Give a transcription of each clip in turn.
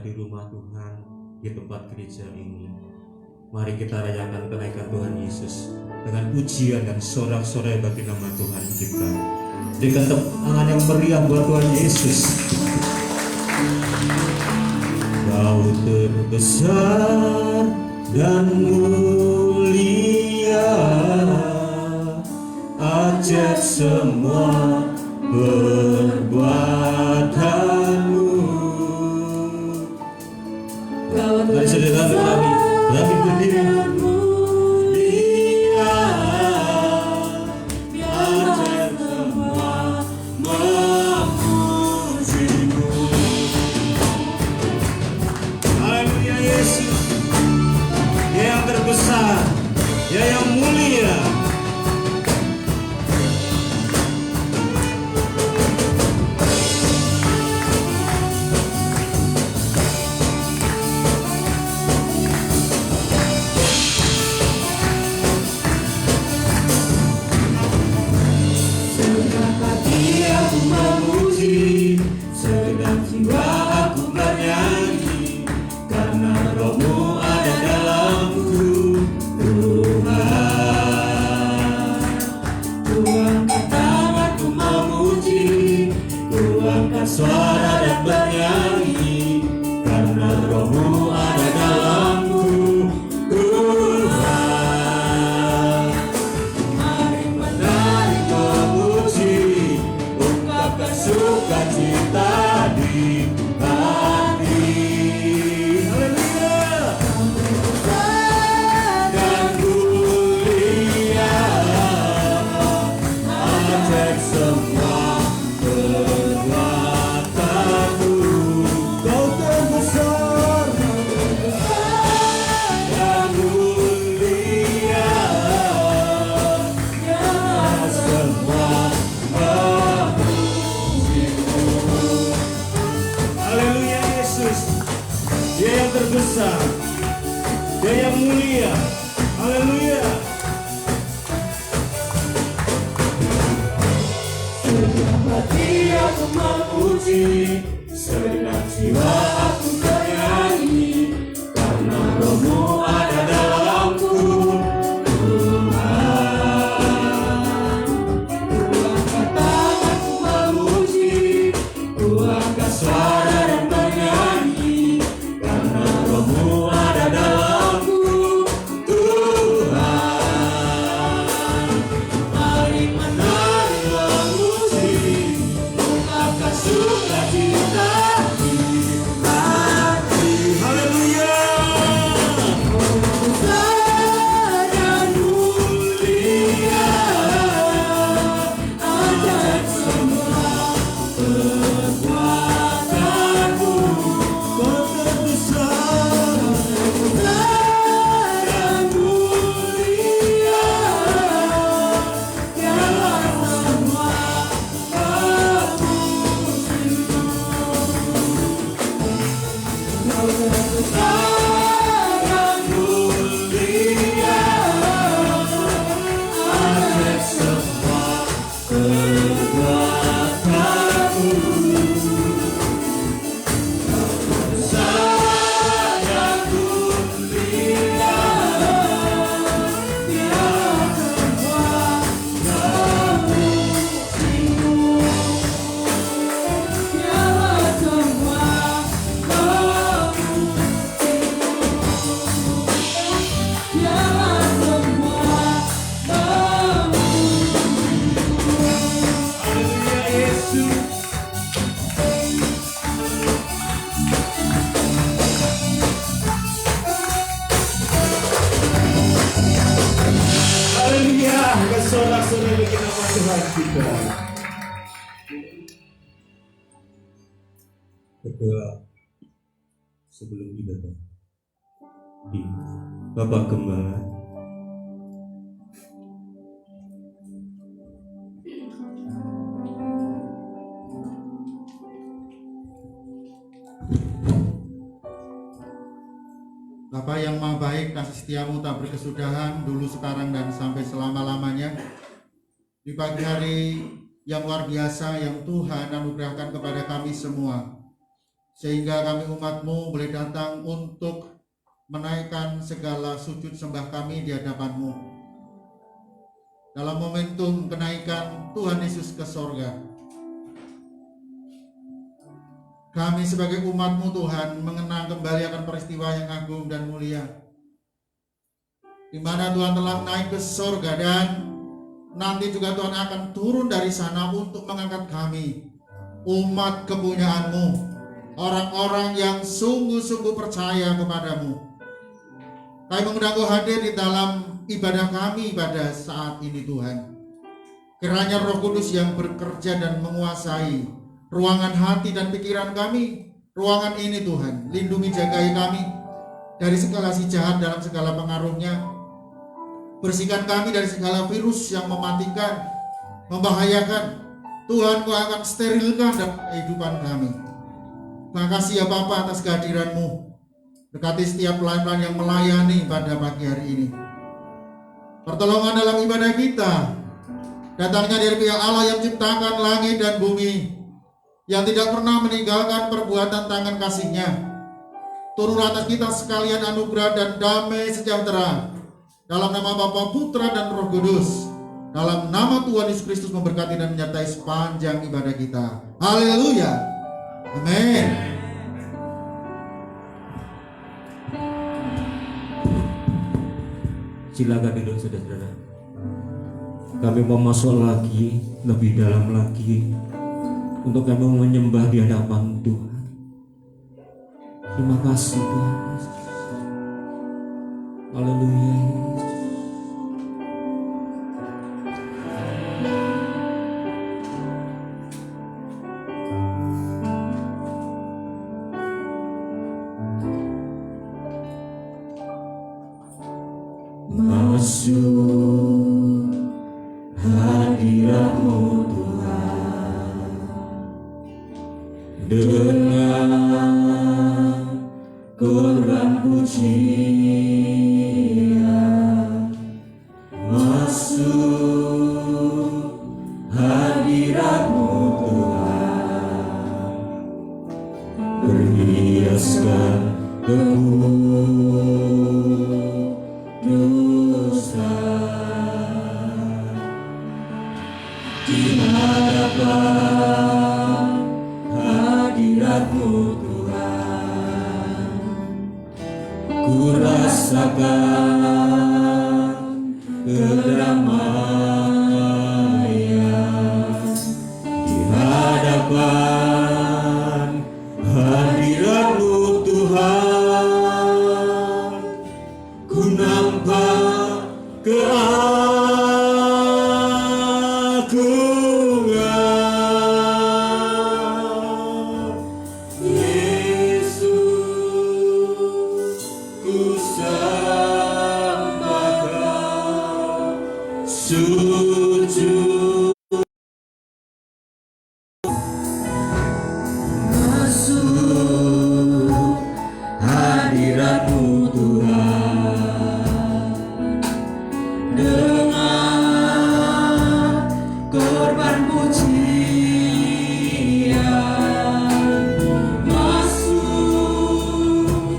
di rumah Tuhan, di tempat gereja ini. Mari kita rayakan kenaikan Tuhan Yesus dengan pujian dan sorak-sorai bagi nama Tuhan kita. Dengan tepuk tangan yang meriah buat Tuhan Yesus. Kau terbesar dan mulia, ajaib semua perbuatanmu. Mari saudara kami berdiri. Mulia, ajaib semua memujimu. Haleluya Yesus, Dia yang terbesar, Dia yang mulia. Segenap jiwa aku bernyanyi, karena Roh-Mu ada dalamku, Tuhan. Ku angkat tanganku memuji, ku angkat suara dan bernyanyi, karena Roh-Mu ada dalamku, Tuhan. Mari menari memuji, ungkapkan sukacita di hati. Haleluya. Dan mulia, ajaib semua perbuatanmu. Kau terbesar dan mulia, yang semua Haleluya Yesus, Dia yang terbesar, Dia yang mulia. Haleluya. Segenap hati aku memuji, segenap jiwa aku bernyanyi, karena Roh-Mu ada dalamku, Tuhan. Ku angkat tanganku memuji, ku angkat suara dan bernyanyi, karena Roh-Mu ada dalamku, Tuhan. Mari menari memuji, ungkapkan sukacita di hati. Haleluya. Besar dan mulia, ajaib semua perbuatanmu. Kau terbesar dan mulia, yang semua memujimu. Kau terbesar dan mulia, ajaib semua perbuatanmu. Besar dan mulia, yang semua memujimu. Yang semua memujimu. Yang semua memujimu. Haleluya Yesus. Haleluya, bersorak-sorai bagi nama Tuhan kita. Berdoa sebelum ibadah. Bapak Gembala, Bapa yang Maha Baik, kasih setiamu tak berkesudahan, dulu, sekarang, dan sampai selama-lamanya. Di pagi hari yang luar biasa yang Tuhan anugerahkan kepada kami semua, sehingga kami umat-Mu boleh datang untuk menaikkan segala sujud sembah kami di hadapan-Mu dalam momentum kenaikan Tuhan Yesus ke sorga. Kami sebagai umat-Mu Tuhan mengenang kembali akan peristiwa yang agung dan mulia, di mana Tuhan telah naik ke sorga, dan nanti juga Tuhan akan turun dari sana untuk mengangkat kami, umat kepunyaan-Mu, orang-orang yang sungguh-sungguh percaya kepadamu. Kami mengundang Kau hadir di dalam ibadah kami pada saat ini Tuhan. Kiranya Roh Kudus yang bekerja dan menguasai ruangan hati dan pikiran kami, ruangan ini Tuhan. Lindungi, jagai kami dari segala si jahat dalam segala pengaruhnya. Bersihkan kami dari segala virus yang mematikan, membahayakan. Tuhan, Kau akan sterilkan dalam kehidupan kami. Terima kasih ya Bapa atas kehadiran-Mu. Dekati setiap pelayan-pelayan yang melayani pada pagi hari ini. Pertolongan dalam ibadah kita datangnya dari pihak Allah yang ciptakan langit dan bumi, yang tidak pernah meninggalkan perbuatan tangan kasih-Nya. Turun atas kita sekalian anugerah dan damai sejahtera, dalam nama Bapa, Putra, dan Roh Kudus. Dalam nama Tuhan Yesus Kristus memberkati dan menyertai sepanjang ibadah kita. Haleluya. Amin. Silakan duduk saudara-saudara. Kami mau masuk lagi, lebih dalam lagi, untuk kami menyembah di hadapan Tuhan. Terima kasih Tuhan Yesus. Haleluya Yesus. Masuk hadirat-Mu Tuhan dengan korban pujian. Masuk hadirat-Mu Tuhan, berhiaskan di hadapan hadirat-Mu Tuhan, ku rasakan kedamaian. Di hadapan hadirat-Mu Tuhan, ku nampak sujud. Masuk hadirat-Mu Tuhan dengan korban pujian. Masuk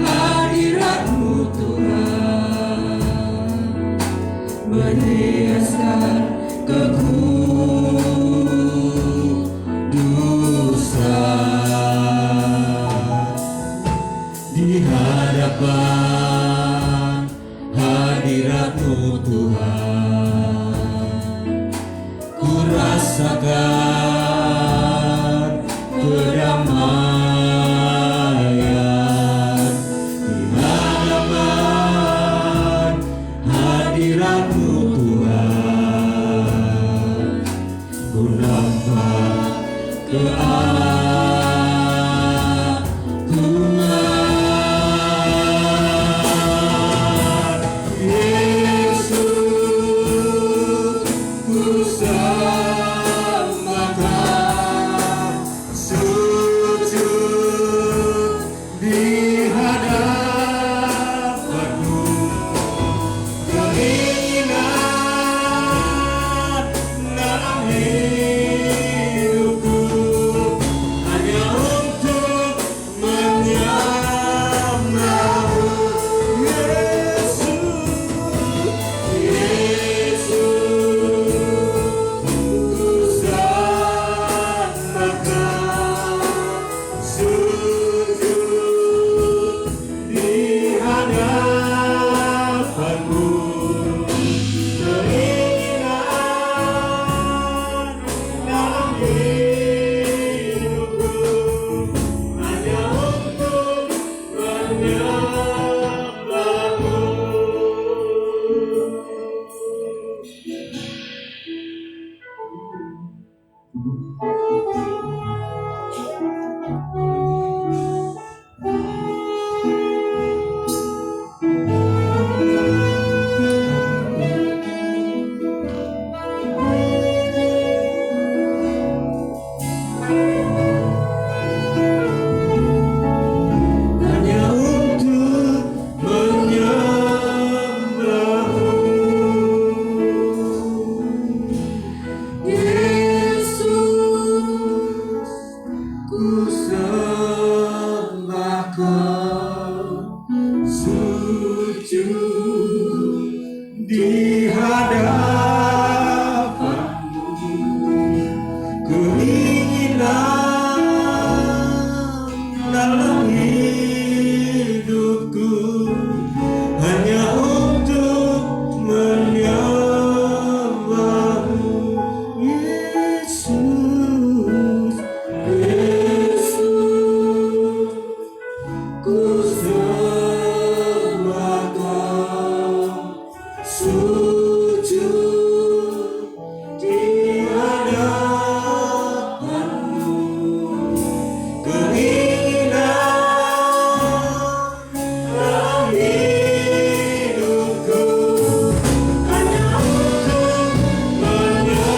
hadirat-Mu Tuhan, berhiaskan kekudusan. Di hadapan hadirat-Mu Tuhan, ku rasakan kedamaian. Di hadapan hadirat-Mu Tuhan, ku nampak keagungan. Yesus, ku sembahkan. ku sembah Kau, sujud di hadapan-Mu. Keinginan dalam hidupku hanya untuk menyembah-Mu.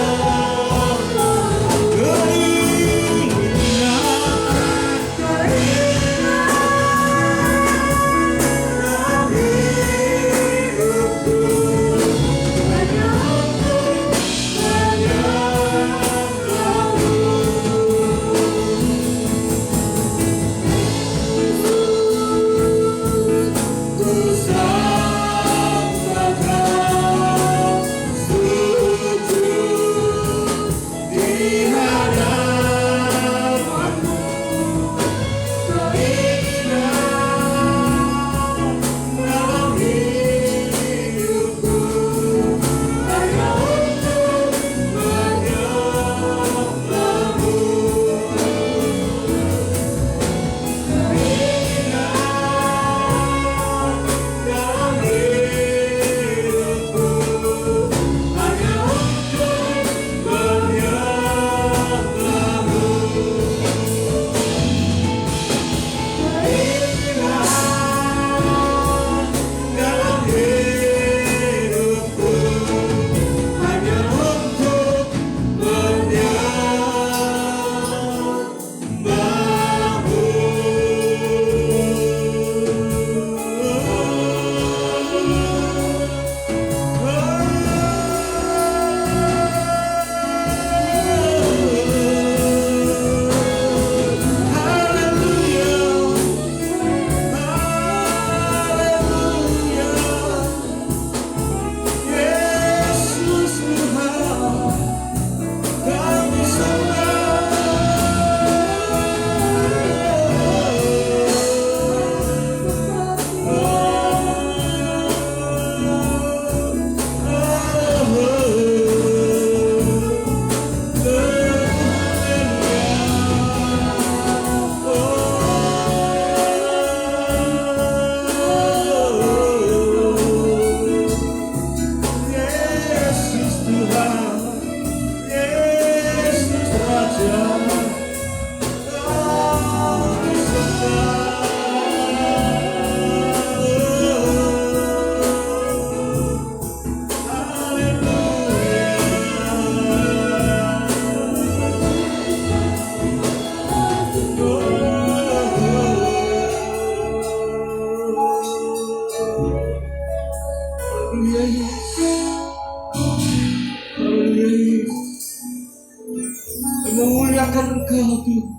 Memuliakan Engkau Tuhan,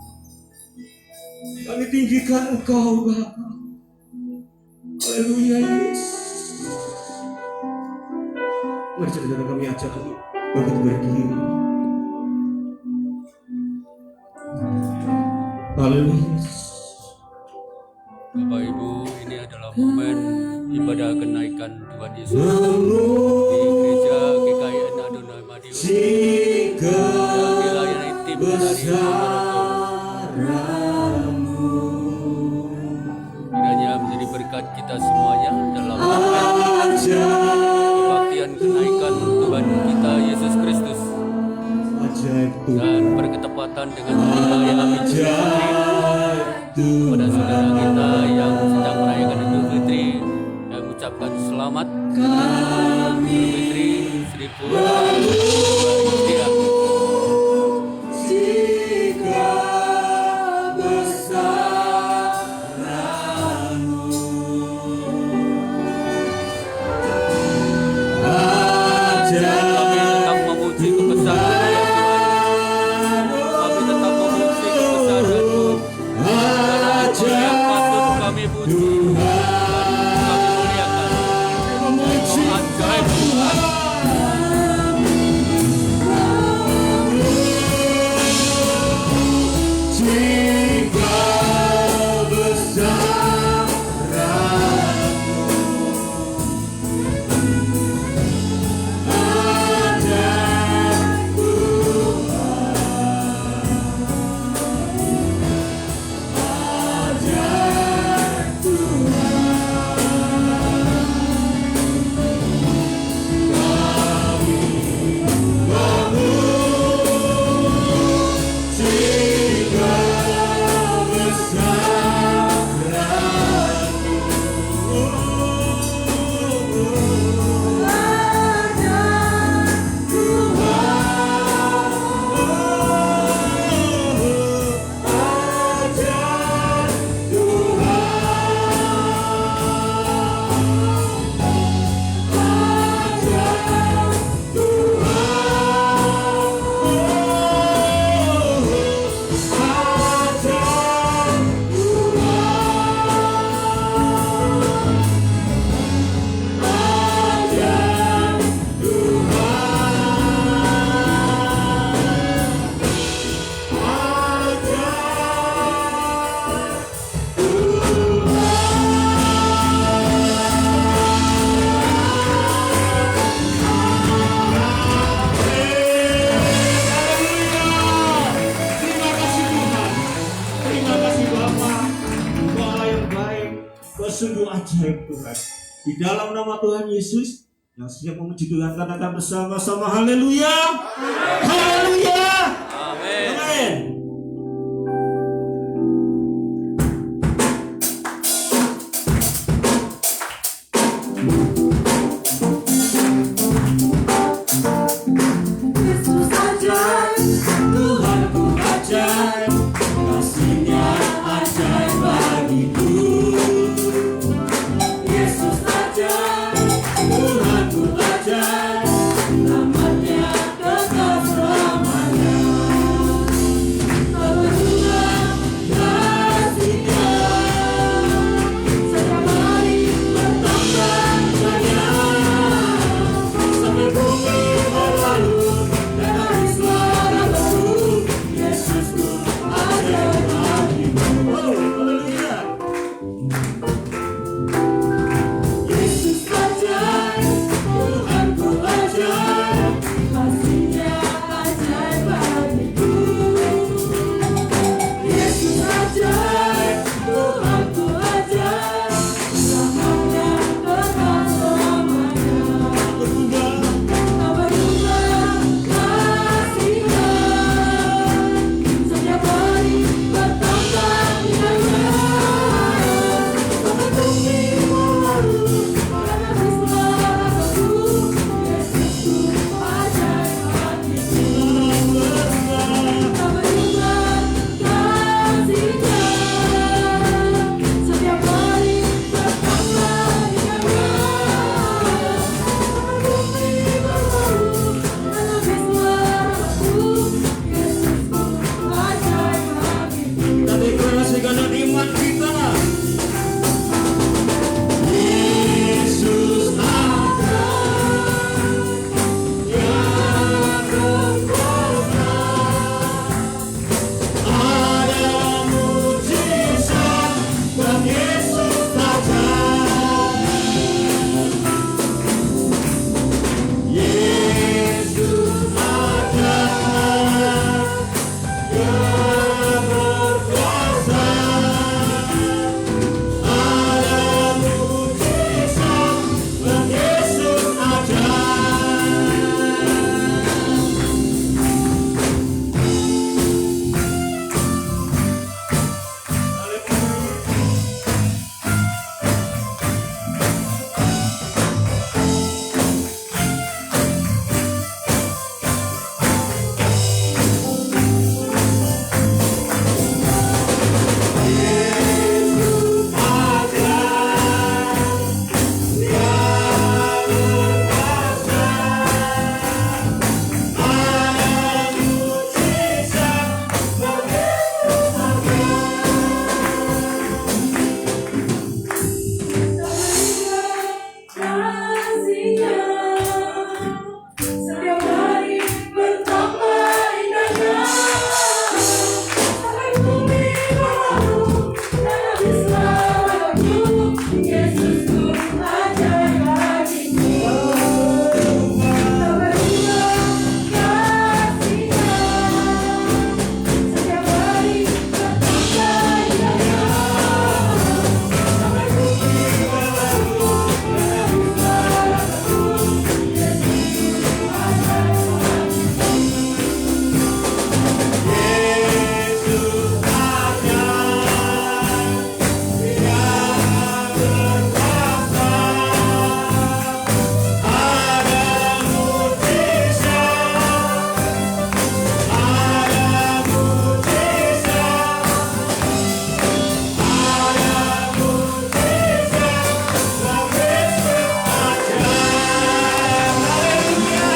kami tinggikan Engkau Bapa. Haleluya Yesus. Mari saudara kami ajak untuk berdiri. Haleluya Yesus. Bapak Ibu, ini adalah momen ibadah kenaikan Tuhan Yesus di gereja GKIN Adonai Madiun yang dilayani tim dari kiranya menjadi berkat kita semuanya dalam momen kebaktian kenaikan Tuhan kita Yesus Kristus dan berketepatan dengan perayaan Idul Fitri. Pada saudara kita yang sedang merayakan Idul Fitri, yang mengucapkan selamat Idul Fitri 1442 Hijriah. Kami tetap memuji kebesaran ya Tuhan. Kami tetap memuji kebesaran-Mu. Engkau yang patut kami puji dan kami muliakan. Oh, ajaib Tuhan. sungguh ajaib Tuhan. Di dalam nama Tuhan Yesus yang siap memuji Tuhan, katakan bersama-sama haleluya. Haleluya. Amin. Amin. Yesus ajaib, Tuhanku ajaib, kasih-Nya ajaib bagiku. Yesus ajaib, Tuhanku ajaib, selamatnya kekal selamanya. Tak berguna kasih-Nya, setiap hari bertambah banyak. sampai bumi berlalu dan habislah nafasku. Yesusku ajaib bagiku. Oh, haleluya. Yesus ajaib, Tuhanku ajaib, Kasih-Nya ajaib bagiku. Yesus ajaib, Tuhanku ajaib, selamatnya kekal selamanya. berubah. Tak berubah kasih-Nya, setiap hari bertambah indahnya. Sampai bumi berlalu dan habislah nafasku. Yesusku ajaib bagiku. Tak berubah kasih-Nya, setiap hari bertambah indahnya. Sampai bumi berlalu dan habislah nafasku. Yesusku ajaib bagiku. Kita deklarasikan dengan iman kita. Yesus ada yang berkuasa, ada mujizat dan Yesus saja. Yesus ada yang berkuasa, ada mujizat dan Yesus aja. Yesus aja yang berkuasa, ada mujizat dan Yesus aja. Kasih-Nya, setiap hari bertambah indahnya. Sampai bumi berlalu dan habislah nafasku. Yesusku ajaib bagiku. Tak berubah kasih-Nya, setiap hari bertambah indahnya. Sampai bumi berlalu dan habislah nafasku. Yesusku ajaib bagiku. Yesus aja yang berkuasa, ada mujizat, ada mujizat, ada mujizat dan Yesus aja. Haleluya,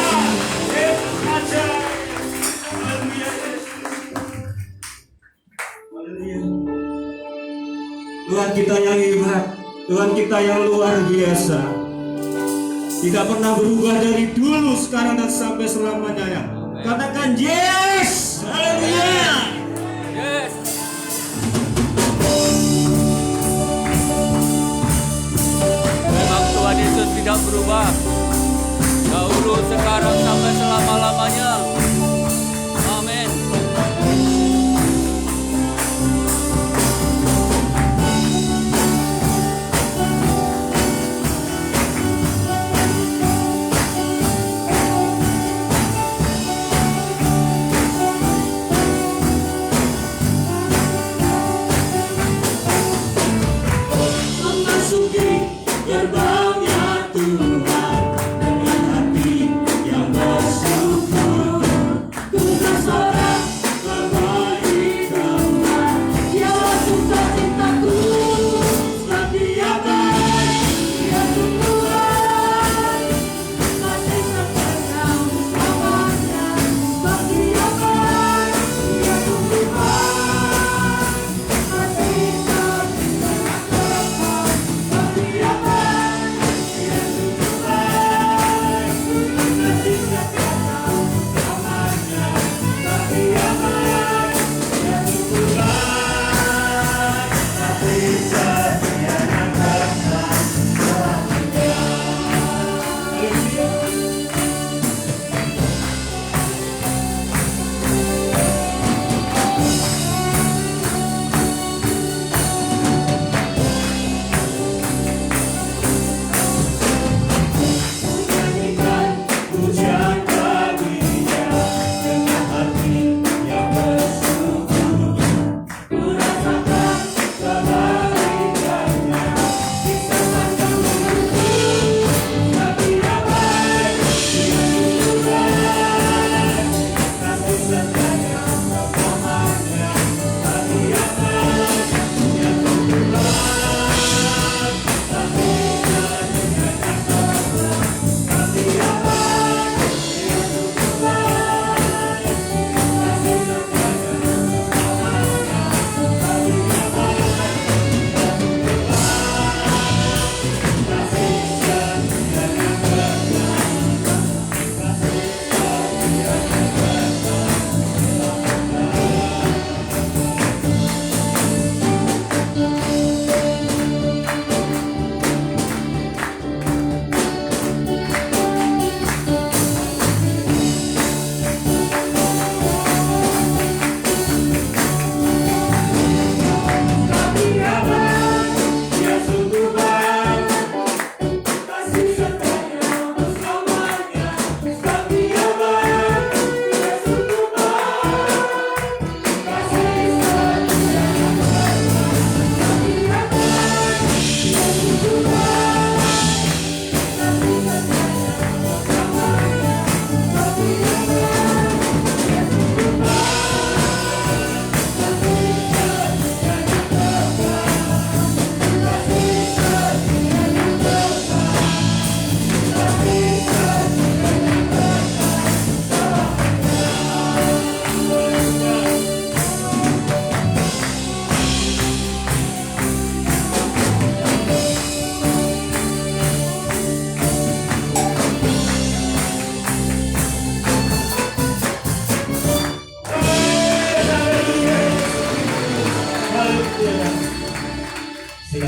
Yesus aja. Haleluya, Yesus. Haleluya. Tuhan kita yang hebat, Tuhan kita yang luar biasa, tidak pernah berubah dari dulu, sekarang dan sampai selamanya ya. Katakan yes, haleluya. Yes. Memang Tuhan Yesus tidak berubah. Dahulu, sekarang, sampai selama-lamanya. Amin.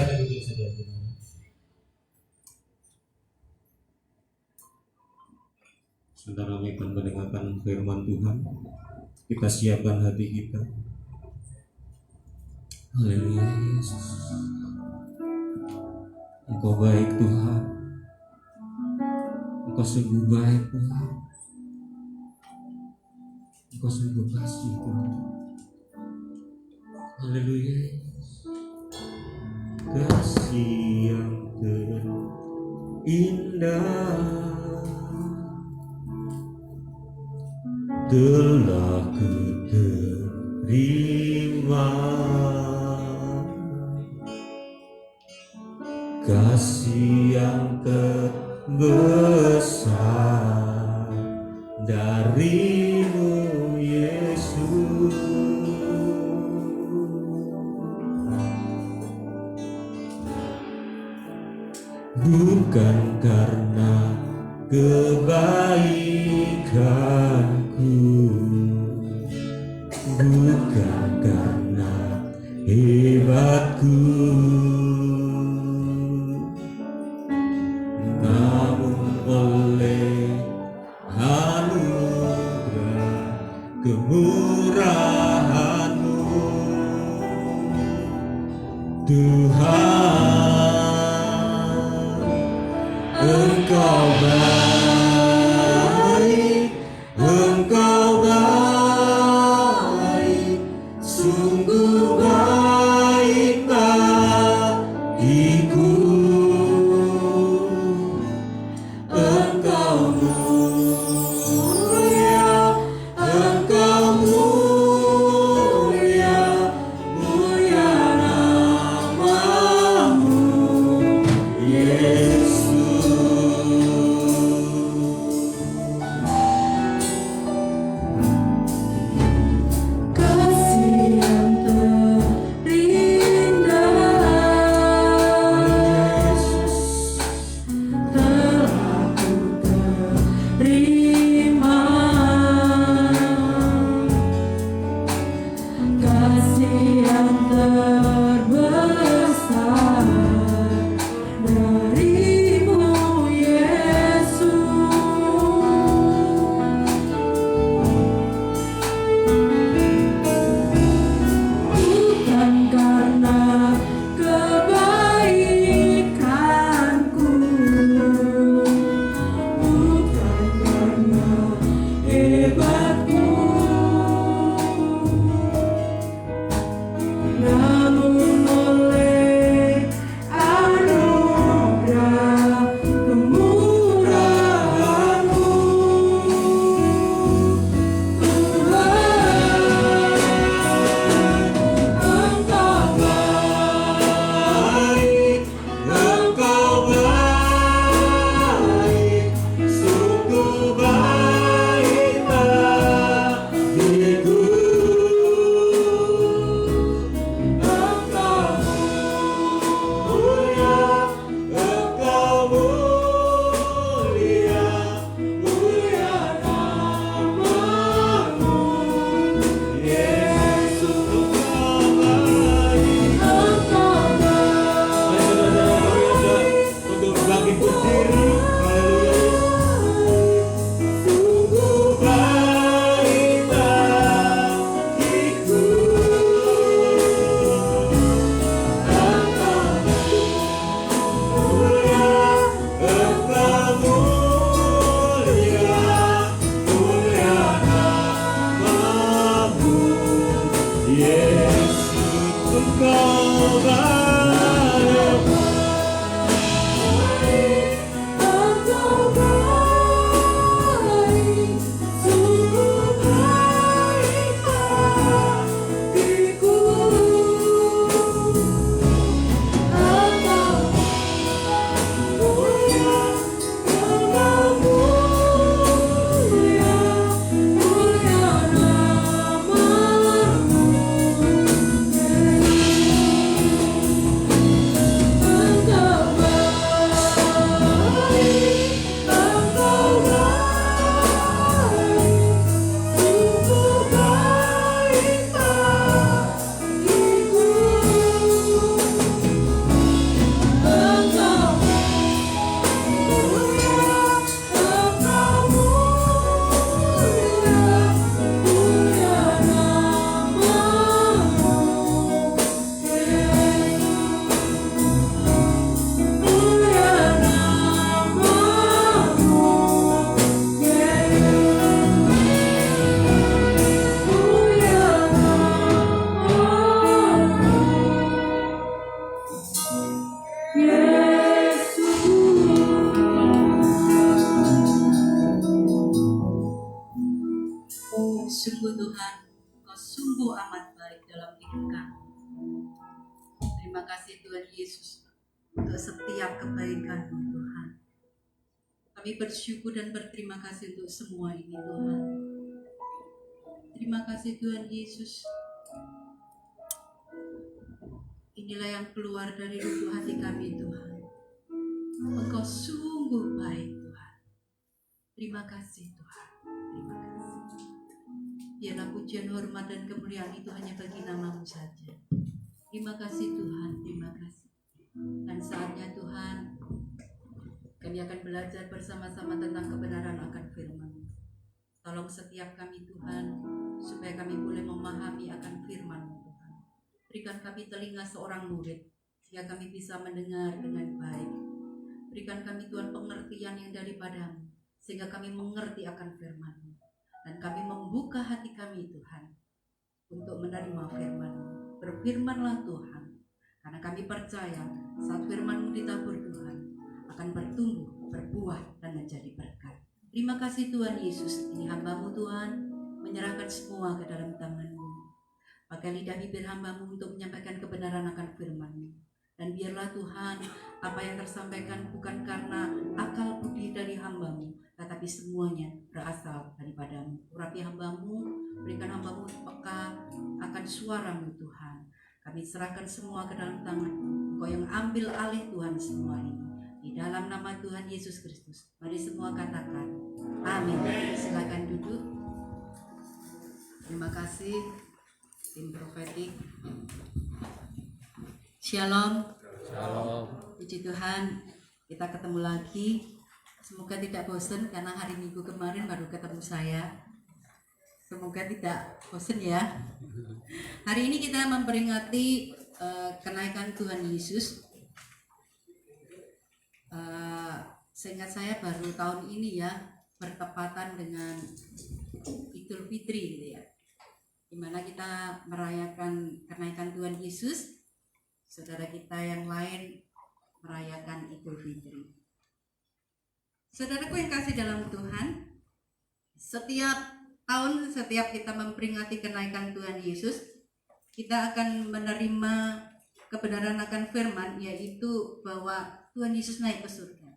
Silakan duduk saudara-saudara. Sebentar kami akan mendengarkan firman Tuhan. Kita siapkan hati kita. Haleluya Yesus. Engkau baik Tuhan. Engkau sungguh baik Tuhan. Engkau sungguh kasih Tuhan. Haleluya. Kasih yang terindah telah kuterima, kasih yang terbesar darimu Yesus. Bukan karena kebaikanku, bukan karena hebatku, namun oleh anugerah kemurahan-Mu Tuhan. Engkau baik, Engkau baik, sungguh baik bagiku. Engkau mulia, Engkau mulia, mulia nama-Mu Yesus. Sungguh Tuhan, Kau sungguh amat baik dalam hidup kami. Terima kasih Tuhan Yesus untuk setiap kebaikan-Mu Tuhan. Kami bersyukur dan berterima kasih untuk semua ini Tuhan. Terima kasih Tuhan Yesus. Inilah yang keluar dari lubuk hati kami Tuhan. Engkau sungguh baik Tuhan. Terima kasih Tuhan. Terima kasih. Biarlah pujian, hormat, dan kemuliaan itu hanya bagi nama-Mu saja. Terima kasih Tuhan, terima kasih. Dan saatnya Tuhan, kami akan belajar bersama-sama tentang kebenaran akan firman-Mu. Tolong setiap kami Tuhan, supaya kami boleh memahami akan firman-Mu Tuhan. Berikan kami telinga seorang murid, sehingga kami bisa mendengar dengan baik. Berikan kami Tuhan pengertian yang daripada-Mu, sehingga kami mengerti akan firman-Mu. Dan kami membuka hati kami Tuhan untuk menerima firman-Mu. Berfirmanlah Tuhan, karena kami percaya saat firman-Mu ditabur Tuhan akan bertumbuh, berbuah, dan menjadi berkat. Terima kasih Tuhan Yesus. Ini hamba-Mu Tuhan, menyerahkan semua ke dalam tangan-Mu. Pakai lidah bibir hamba-Mu untuk menyampaikan kebenaran akan firman-Mu. Dan biarlah Tuhan, apa yang tersampaikan bukan karena akal budi dari hamba-Mu, tetapi semuanya berasal daripada-Mu. Urapi hamba-Mu, berikan hamba-Mu peka akan suara-Mu Tuhan. Kami serahkan semua ke dalam tangan-Mu. Engkau yang ambil alih Tuhan semua ini. Di dalam nama Tuhan Yesus Kristus. Mari semua katakan amin. Silakan duduk. Terima kasih tim profetik. Shalom. Shalom. Puji Tuhan, kita ketemu lagi. Semoga tidak bosan karena hari Minggu kemarin baru ketemu saya. Semoga tidak bosan ya. Hari ini kita memperingati kenaikan Tuhan Yesus. Seingat saya baru tahun ini ya, bertepatan dengan Idul Fitri gitu ya. Dimana kita merayakan kenaikan Tuhan Yesus. Saudara kita yang lain merayakan Idul Fitri. Saudaraku yang kasih dalam Tuhan, setiap tahun, setiap kita memperingati kenaikan Tuhan Yesus, kita akan menerima kebenaran akan firman, yaitu bahwa Tuhan Yesus naik ke surga.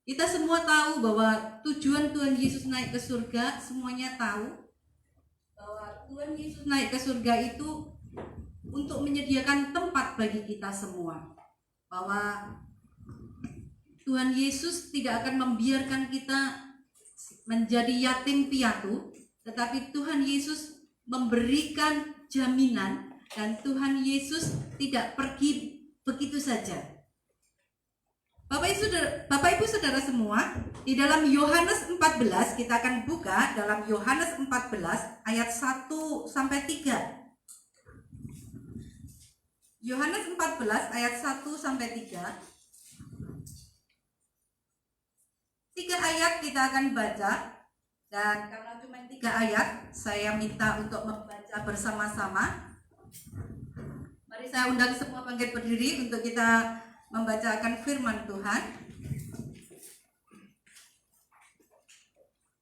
Kita semua tahu bahwa tujuan Tuhan Yesus naik ke surga, semuanya tahu bahwa Tuhan Yesus naik ke surga itu untuk menyediakan tempat bagi kita semua. Bahwa Tuhan Yesus tidak akan membiarkan kita menjadi yatim piatu, tetapi Tuhan Yesus memberikan jaminan dan Tuhan Yesus tidak pergi begitu saja. Bapak Ibu Saudara semua, di dalam Yohanes 14 kita akan buka dalam Yohanes 14 ayat 1 sampai 3. Yohanes 14 ayat 1 sampai 3. 3 ayat kita akan baca, dan karena cuma 3 ayat, saya minta untuk membaca bersama-sama. Mari saya undang semua bangkit berdiri untuk kita membacakan firman Tuhan.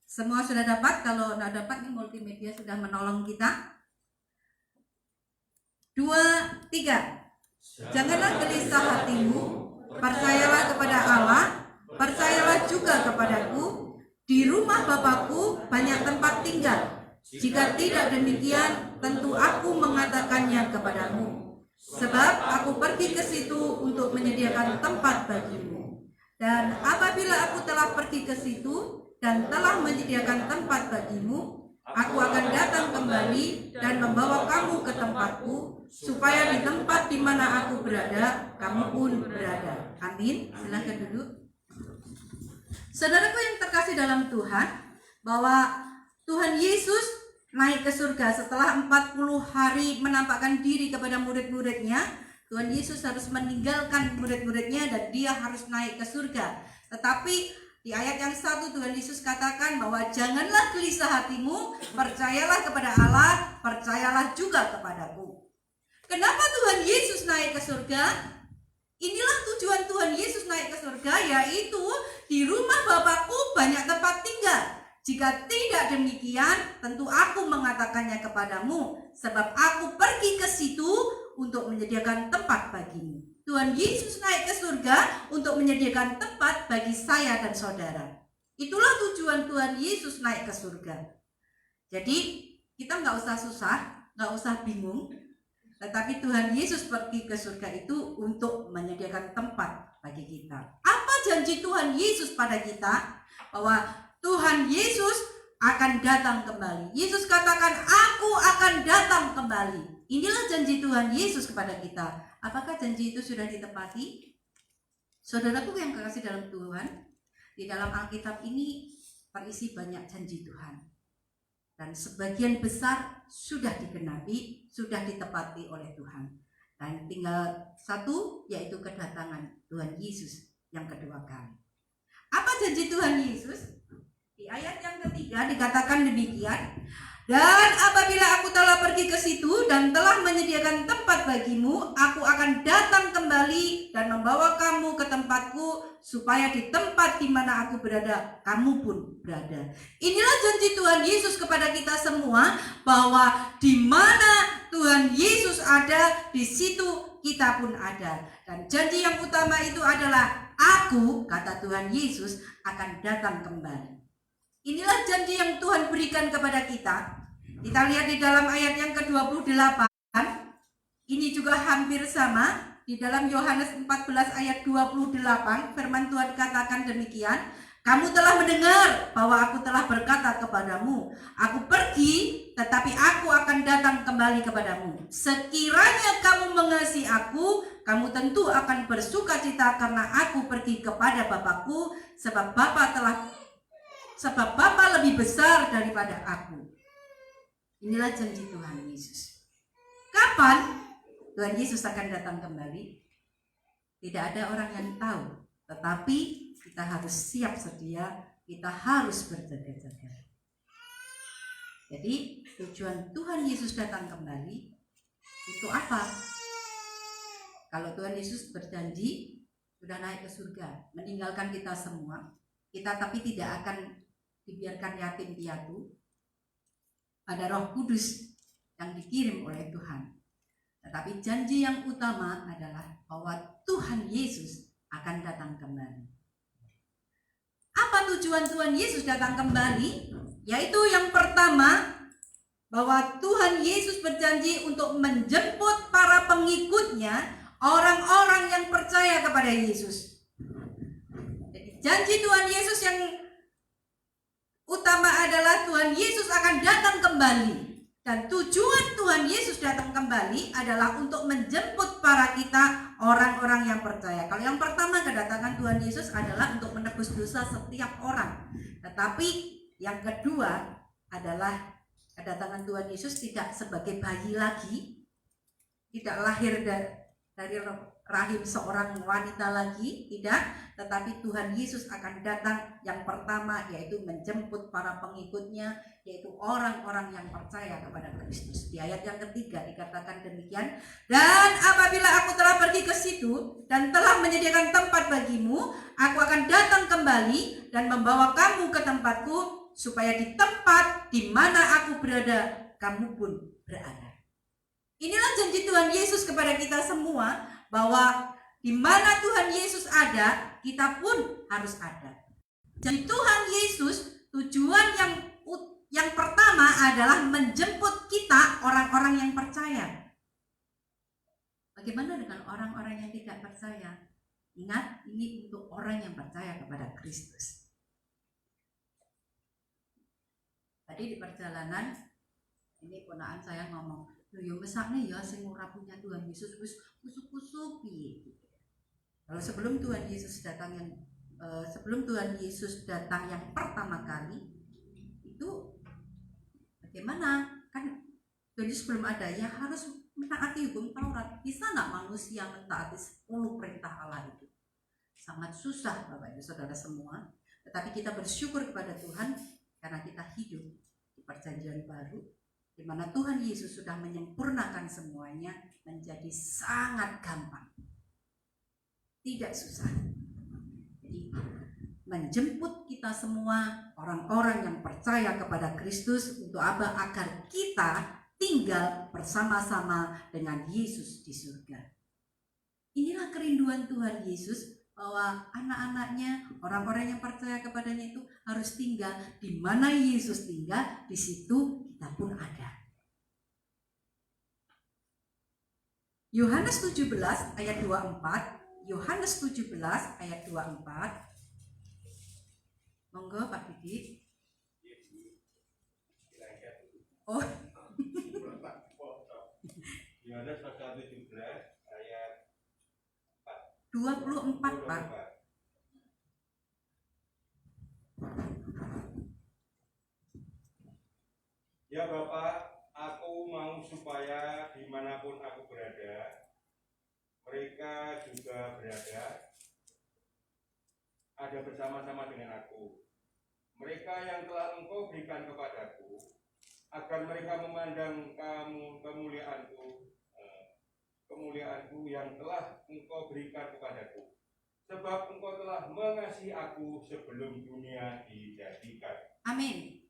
Semua sudah dapat? Kalau tidak dapat, nih multimedia sudah menolong kita. 2, 3. Janganlah gelisah hatimu, percayalah kepada Allah, percayalah juga kepadaku. Di rumah Bapakku banyak tempat tinggal. Jika tidak demikian, tentu aku mengatakannya kepadamu. Sebab aku pergi ke situ untuk menyediakan tempat bagimu. Dan apabila aku telah pergi ke situ dan telah menyediakan tempat bagimu, aku akan datang kembali dan membawa kamu ke tempatku, supaya di tempat di mana aku berada, kamu pun berada. Amin. Silakan duduk. Saudaraku yang terkasih dalam Tuhan, bahwa Tuhan Yesus naik ke surga setelah 40 hari menampakkan diri kepada murid-muridnya. Tuhan Yesus harus meninggalkan murid-muridnya dan dia harus naik ke surga. Tetapi di ayat yang 1 Tuhan Yesus katakan bahwa janganlah gelisah hatimu, percayalah kepada Allah, percayalah juga kepadaku. Kenapa Tuhan Yesus naik ke surga? Inilah tujuan Tuhan Yesus naik ke surga, yaitu di rumah Bapakku banyak tempat tinggal. Jika tidak demikian, tentu aku mengatakannya kepadamu, sebab aku pergi ke situ untuk menyediakan tempat bagimu. Tuhan Yesus naik ke surga untuk menyediakan tempat bagi saya dan saudara. Itulah tujuan Tuhan Yesus naik ke surga. Jadi kita nggak usah susah, nggak usah bingung. Tetapi Tuhan Yesus pergi ke surga itu untuk menyediakan tempat bagi kita. Apa janji Tuhan Yesus pada kita? Bahwa Tuhan Yesus akan datang kembali. Yesus katakan, aku akan datang kembali. Inilah janji Tuhan Yesus kepada kita. Apakah janji itu sudah ditepati? Saudaraku yang kekasih dalam Tuhan, di dalam Alkitab ini terisi banyak janji Tuhan. Dan sebagian besar sudah digenapi, sudah ditepati oleh Tuhan. Dan tinggal satu, yaitu kedatangan Tuhan Yesus yang kedua kali. Apa janji Tuhan Yesus? Di ayat yang ketiga dikatakan demikian. Dan apabila aku telah pergi ke situ dan telah menyediakan tempat bagimu, aku akan datang kembali dan membawa kamu ke tempatku, supaya di tempat di mana aku berada, kamu pun berada. Inilah janji Tuhan Yesus kepada kita semua, bahwa di mana Tuhan Yesus ada, di situ kita pun ada. Dan janji yang utama itu adalah, aku, kata Tuhan Yesus, akan datang kembali. Inilah janji yang Tuhan berikan kepada kita. Kita lihat di dalam ayat yang ke-28. Ini juga hampir sama. Di dalam Yohanes 14 ayat 28, firman Tuhan katakan demikian. Kamu telah mendengar bahwa aku telah berkata kepadamu, aku pergi, tetapi aku akan datang kembali kepadamu. Sekiranya kamu mengasihi aku, kamu tentu akan bersukacita karena aku pergi kepada Bapakku, sebab Bapa lebih besar daripada aku. Inilah janji Tuhan Yesus. Kapan Tuhan Yesus akan datang kembali? Tidak ada orang yang tahu, tetapi kita harus siap sedia, kita harus berjaga-jaga. Jadi tujuan Tuhan Yesus datang kembali untuk apa? Kalau Tuhan Yesus berjanji sudah naik ke surga, meninggalkan kita semua, kita tapi tidak akan dibiarkan yatim piatu. Ada Roh Kudus yang dikirim oleh Tuhan. Tetapi janji yang utama adalah bahwa Tuhan Yesus akan datang kembali. Apa tujuan Tuhan Yesus datang kembali? Yaitu yang pertama, bahwa Tuhan Yesus berjanji untuk menjemput para pengikutnya, orang-orang yang percaya kepada Yesus. Jadi janji Tuhan Yesus yang utama adalah Tuhan Yesus akan datang kembali. Dan tujuan Tuhan Yesus datang kembali adalah untuk menjemput para kita, orang-orang yang percaya. Kalau yang pertama, kedatangan Tuhan Yesus adalah untuk menebus dosa setiap orang. Tetapi yang kedua adalah kedatangan Tuhan Yesus tidak sebagai bayi lagi, tidak lahir dari rahim seorang wanita lagi, tidak. Tetapi Tuhan Yesus akan datang yang pertama, yaitu menjemput para pengikutnya, yaitu orang-orang yang percaya kepada Kristus. Di ayat yang ketiga dikatakan demikian. Dan apabila aku telah pergi ke situ dan telah menyediakan tempat bagimu, aku akan datang kembali dan membawa kamu ke tempatku, supaya di tempat di mana aku berada, kamu pun berada. Inilah janji Tuhan Yesus kepada kita semua, bahwa di mana Tuhan Yesus ada, kita pun harus ada. Jadi Tuhan Yesus, tujuan yang pertama adalah menjemput kita, orang-orang yang percaya. Bagaimana dengan orang-orang yang tidak percaya? Ingat, ini untuk orang yang percaya kepada Kristus. Tadi di perjalanan, ini ponakan saya ngomong, yo mesakne ya sing ora punya Tuhan Yesus wis kusuk-kusuk piye. Kalau sebelum Tuhan Yesus datang yang pertama kali, itu bagaimana? Kan Tuhan Yesus belum ada, ya harus mentaati hukum Taurat. Bisa nggak manusia mentaati 10 perintah Allah itu? Sangat susah Bapak Ibu Saudara semua. Tetapi kita bersyukur kepada Tuhan karena kita hidup di perjanjian baru, di mana Tuhan Yesus sudah menyempurnakan semuanya menjadi sangat gampang. tidak susah. Jadi menjemput kita semua orang-orang yang percaya kepada Kristus untuk apa? Agar kita tinggal bersama-sama dengan Yesus di surga. Inilah kerinduan Tuhan Yesus, bahwa anak-anaknya, orang-orang yang percaya kepadanya itu harus tinggal di mana Yesus tinggal, di situ kita pun ada. Yohanes 17 ayat 24. Yohanes 17 ayat 24. Monggo Pak Didi. Oh, Yohanes pasal 17 ayat 24 Pak. Ya Bapak, aku mau supaya dimanapun aku berada, mereka juga berada, ada bersama-sama dengan aku. Mereka yang telah Engkau berikan kepadaku, agar mereka memandang kemuliaanku yang telah Engkau berikan kepadaku. Sebab Engkau telah mengasihi aku sebelum dunia dijadikan. Amin.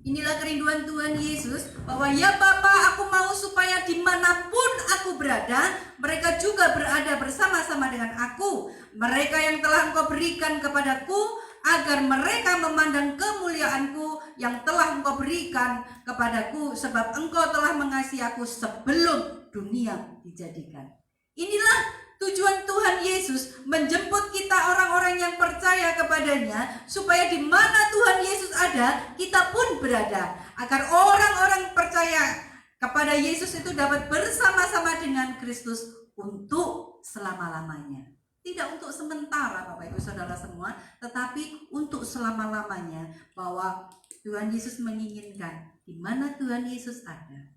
Inilah kerinduan Tuhan Yesus, bahwa ya Bapa, aku mau supaya dimanapun aku berada, mereka juga berada bersama-sama dengan aku. Mereka yang telah Engkau berikan kepadaku, agar mereka memandang kemuliaanku yang telah Engkau berikan kepadaku, sebab Engkau telah mengasihi aku sebelum dunia dijadikan. Inilah tujuan Tuhan Yesus menjemput kita orang-orang yang percaya kepadanya, supaya di mana Tuhan Yesus ada, kita pun berada, agar orang-orang percaya kepada Yesus itu dapat bersama-sama dengan Kristus untuk selama-lamanya. Tidak untuk sementara Bapak Ibu Saudara semua, tetapi untuk selama-lamanya, bahwa Tuhan Yesus menginginkan di mana Tuhan Yesus ada,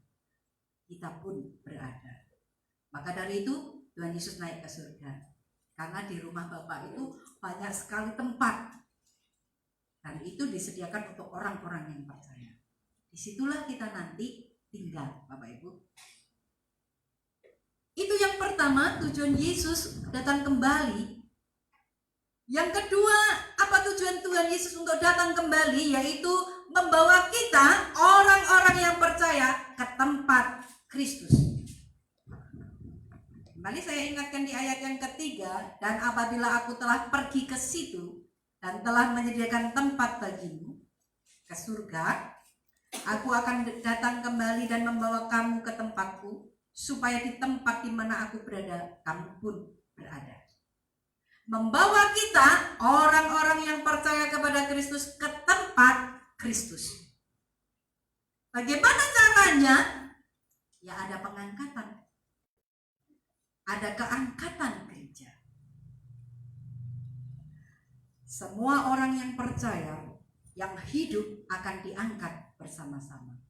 kita pun berada. Maka dari itu Tuhan Yesus naik ke surga, karena di rumah Bapa itu banyak sekali tempat, dan itu disediakan untuk orang-orang yang percaya. Disitulah kita nanti tinggal, Bapak Ibu. Itu yang pertama, tujuan Yesus datang kembali. Yang kedua, apa tujuan Tuhan Yesus untuk datang kembali? Yaitu membawa kita, orang-orang yang percaya, ke tempat Kristus. Kembali saya ingatkan di ayat yang ketiga, dan apabila aku telah pergi ke situ dan telah menyediakan tempat bagimu ke surga, aku akan datang kembali dan membawa kamu ke tempatku, supaya di tempat di mana aku berada, kamu pun berada. Membawa kita, orang-orang yang percaya kepada Kristus, ke tempat Kristus. Bagaimana caranya? Ya ada pengangkatan. Ada keangkatan gereja. Semua orang yang percaya, yang hidup akan diangkat bersama-sama.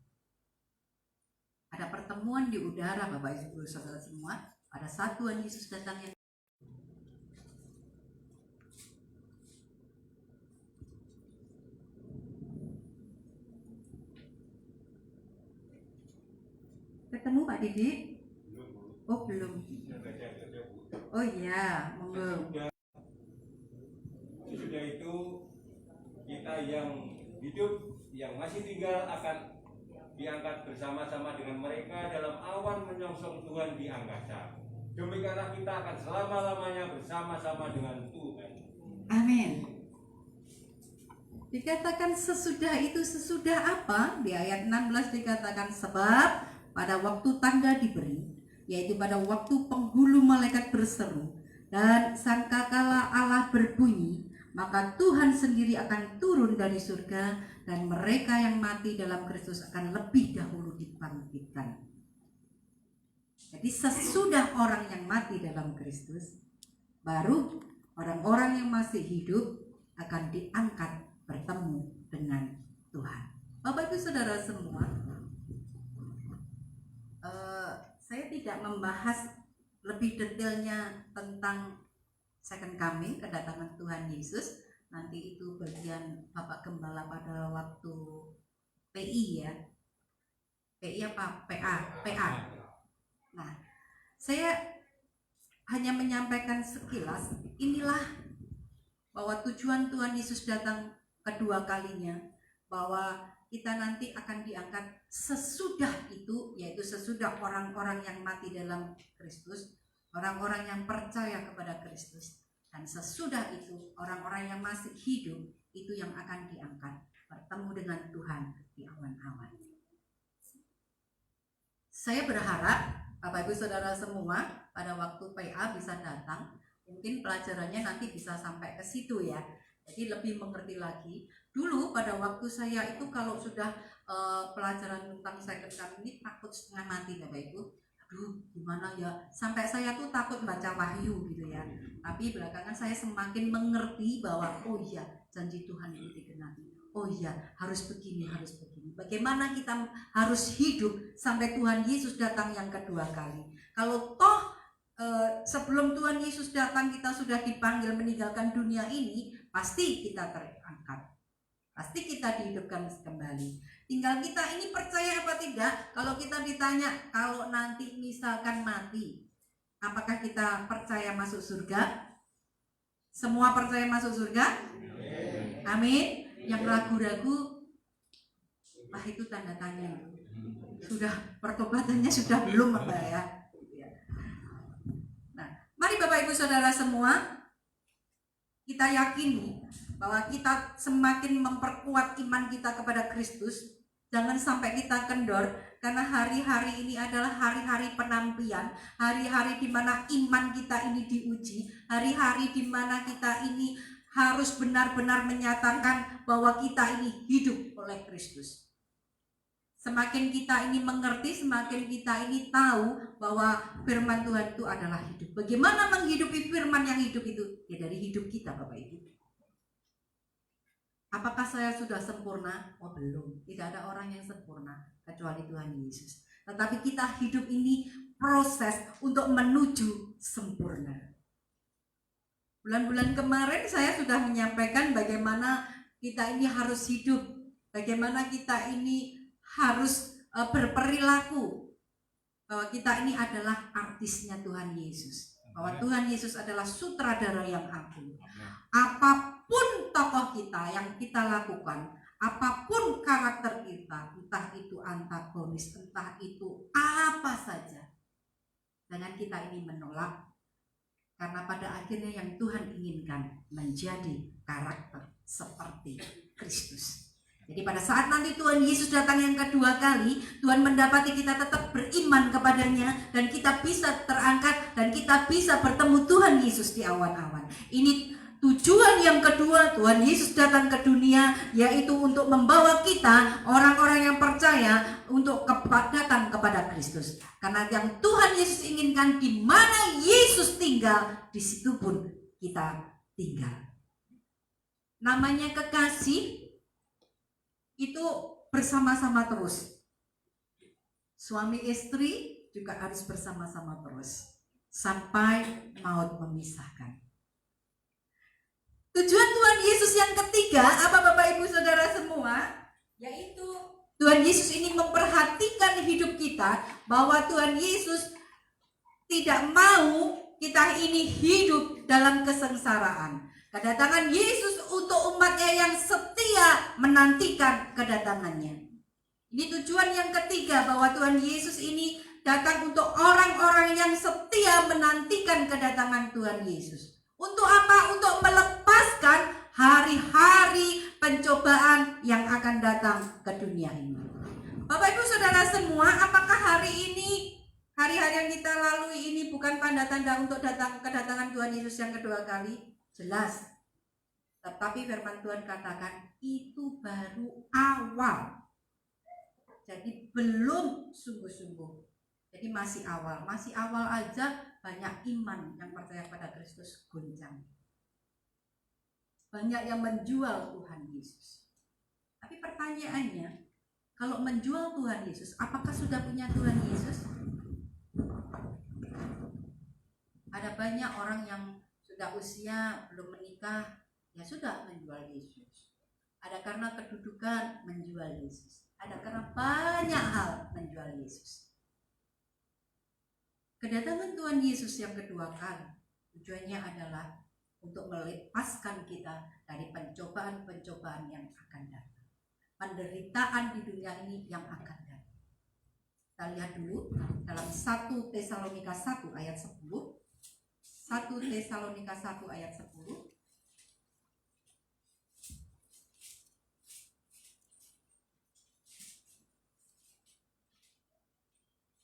Ada pertemuan di udara Bapak Ibu Saudara semua. Pada saat Tuhan Yesus datang yang ketemu Pak Didi? Oh belum. Oh iya, monggo. Sesudah itu kita yang hidup, yang masih tinggal akan diangkat bersama-sama dengan mereka dalam awan menyongsong Tuhan di angkasa. Demikianlah kita akan selama-lamanya bersama-sama dengan Tuhan. Amin. Dikatakan sesudah itu, sesudah apa? Di ayat 16 dikatakan, sebab pada waktu tanda diberi, yaitu pada waktu penghulu malaikat berseru dan sangkakala Allah berbunyi, maka Tuhan sendiri akan turun dari surga, dan mereka yang mati dalam Kristus akan lebih dahulu dibangkitkan. Jadi sesudah orang yang mati dalam Kristus, baru orang-orang yang masih hidup akan diangkat bertemu dengan Tuhan. Bapak Ibu Saudara semua, saya tidak membahas lebih detailnya tentang second coming, kedatangan Tuhan Yesus. Nanti itu bagian Bapak Gembala pada waktu PI ya. PI apa? PA. Nah, saya hanya menyampaikan sekilas, inilah bahwa tujuan Tuhan Yesus datang kedua kalinya, bahwa kita nanti akan diangkat sesudah itu, yaitu sesudah orang-orang yang mati dalam Kristus, orang-orang yang percaya kepada Kristus, dan sesudah itu orang-orang yang masih hidup itu yang akan diangkat bertemu dengan Tuhan di awan-awan. Saya berharap Bapak Ibu Saudara semua pada waktu PA bisa datang, mungkin pelajarannya nanti bisa sampai ke situ ya. Jadi lebih mengerti lagi. Dulu pada waktu saya itu kalau sudah pelajaran tentang second coming ini takut setengah mati Bapak Ibu. Aduh gimana ya, sampai saya tuh takut baca Wahyu gitu ya. Tapi belakangan saya semakin mengerti bahwa oh iya, janji Tuhan itu digenapi. Oh iya, harus begini, harus begini. Bagaimana kita harus hidup sampai Tuhan Yesus datang yang kedua kali. Kalau toh sebelum Tuhan Yesus datang kita sudah dipanggil meninggalkan dunia ini, pasti kita terangkat. Pasti kita dihidupkan kembali. Tinggal kita ini percaya apa tidak. Kalau kita ditanya, kalau nanti misalkan mati, apakah kita percaya masuk surga? Semua percaya masuk surga? Amin. Yang ragu-ragu, wah itu tanda tanya. Sudah pertobatannya sudah belum apa ya? Nah, mari Bapak Ibu Saudara semua, kita yakini bahwa kita semakin memperkuat iman kita kepada Kristus. Jangan sampai kita kendor, karena hari-hari ini adalah hari-hari penampian, hari-hari di mana iman kita ini diuji, hari-hari di mana kita ini harus benar-benar menyatakan bahwa kita ini hidup oleh Kristus. Semakin kita ini mengerti, semakin kita ini tahu bahwa firman Tuhan itu adalah hidup. Bagaimana menghidupi firman yang hidup itu? Ya dari hidup kita Bapak Ibu. Apakah saya sudah sempurna? Oh belum. Tidak ada orang yang sempurna kecuali Tuhan Yesus. Tetapi kita hidup ini proses untuk menuju sempurna. Bulan-bulan kemarin saya sudah menyampaikan bagaimana kita ini harus hidup, bagaimana kita ini harus berperilaku, bahwa kita ini adalah artisnya Tuhan Yesus, bahwa Tuhan Yesus adalah sutradara yang agung. Apapun tokoh kita yang kita lakukan, apapun karakter kita, entah itu antagonis, entah itu apa saja, jangan kita ini menolak. Karena pada akhirnya yang Tuhan inginkan menjadi karakter seperti Kristus. Jadi pada saat nanti Tuhan Yesus datang yang kedua kali, Tuhan mendapati kita tetap beriman kepadanya, dan kita bisa terangkat, dan kita bisa bertemu Tuhan Yesus di awan-awan. Ini tujuan yang kedua Tuhan Yesus datang ke dunia, yaitu untuk membawa kita orang-orang yang percaya untuk datang kepada Kristus. Karena yang Tuhan Yesus inginkan, di mana Yesus tinggal, di situ pun kita tinggal. Namanya kekasih itu bersama-sama terus. Suami istri juga harus bersama-sama terus sampai maut memisahkan. Tujuan Tuhan Yesus yang ketiga apa Bapak Ibu Saudara semua? Yaitu Tuhan Yesus ini memperhatikan hidup kita, bahwa Tuhan Yesus tidak mau kita ini hidup dalam kesengsaraan. Kedatangan Yesus untuk umatnya yang setia menantikan kedatangannya. Ini tujuan yang ketiga, bahwa Tuhan Yesus ini datang untuk orang-orang yang setia menantikan kedatangan Tuhan Yesus. Untuk apa? Untuk melepaskan hari-hari pencobaan yang akan datang ke dunia ini. Bapak Ibu Saudara semua, apakah hari ini, hari-hari yang kita lalui ini bukan tanda-tanda untuk kedatangan Tuhan Yesus yang kedua kali? Jelas. Tetapi firman Tuhan katakan itu baru awal. Jadi belum sungguh-sungguh. Jadi masih awal aja banyak iman yang percaya pada Kristus goncang. Banyak yang menjual Tuhan Yesus. Tapi pertanyaannya, kalau menjual Tuhan Yesus, apakah sudah punya Tuhan Yesus? Ada banyak orang yang sudah usia belum menikah, ya sudah menjual Yesus. Ada karena kedudukan menjual Yesus. Ada karena banyak hal menjual Yesus. Kedatangan Tuhan Yesus yang kedua kali tujuannya adalah untuk melepaskan kita dari pencobaan-pencobaan yang akan datang, penderitaan di dunia ini yang akan datang. Kita lihat dulu dalam 1 Tesalonika 1 ayat 10. 1 Tesalonika 1 ayat 10.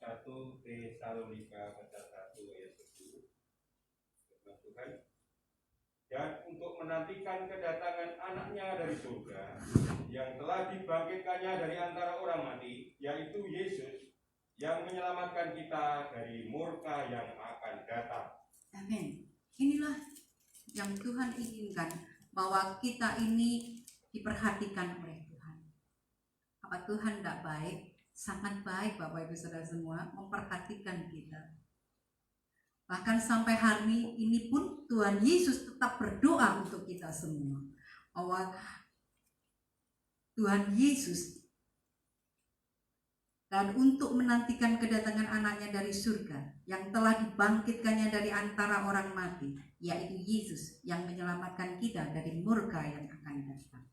1 Tesalonika pasal 1 ayat 10. Firman Tuhan. Dan untuk menantikan kedatangan anaknya dari surga yang telah dibangkitkannya dari antara orang mati, yaitu Yesus, yang menyelamatkan kita dari murka yang akan datang. Amin. Inilah yang Tuhan inginkan, bahwa kita ini diperhatikan oleh Tuhan. Apa Tuhan tidak baik? Sangat baik Bapak Ibu Saudara semua, memperhatikan kita. Bahkan sampai hari ini pun Tuhan Yesus tetap berdoa untuk kita semua, bahwa Tuhan Yesus dan untuk menantikan kedatangan anaknya dari surga yang telah dibangkitkannya dari antara orang mati, yaitu Yesus yang menyelamatkan kita dari murka yang akan datang.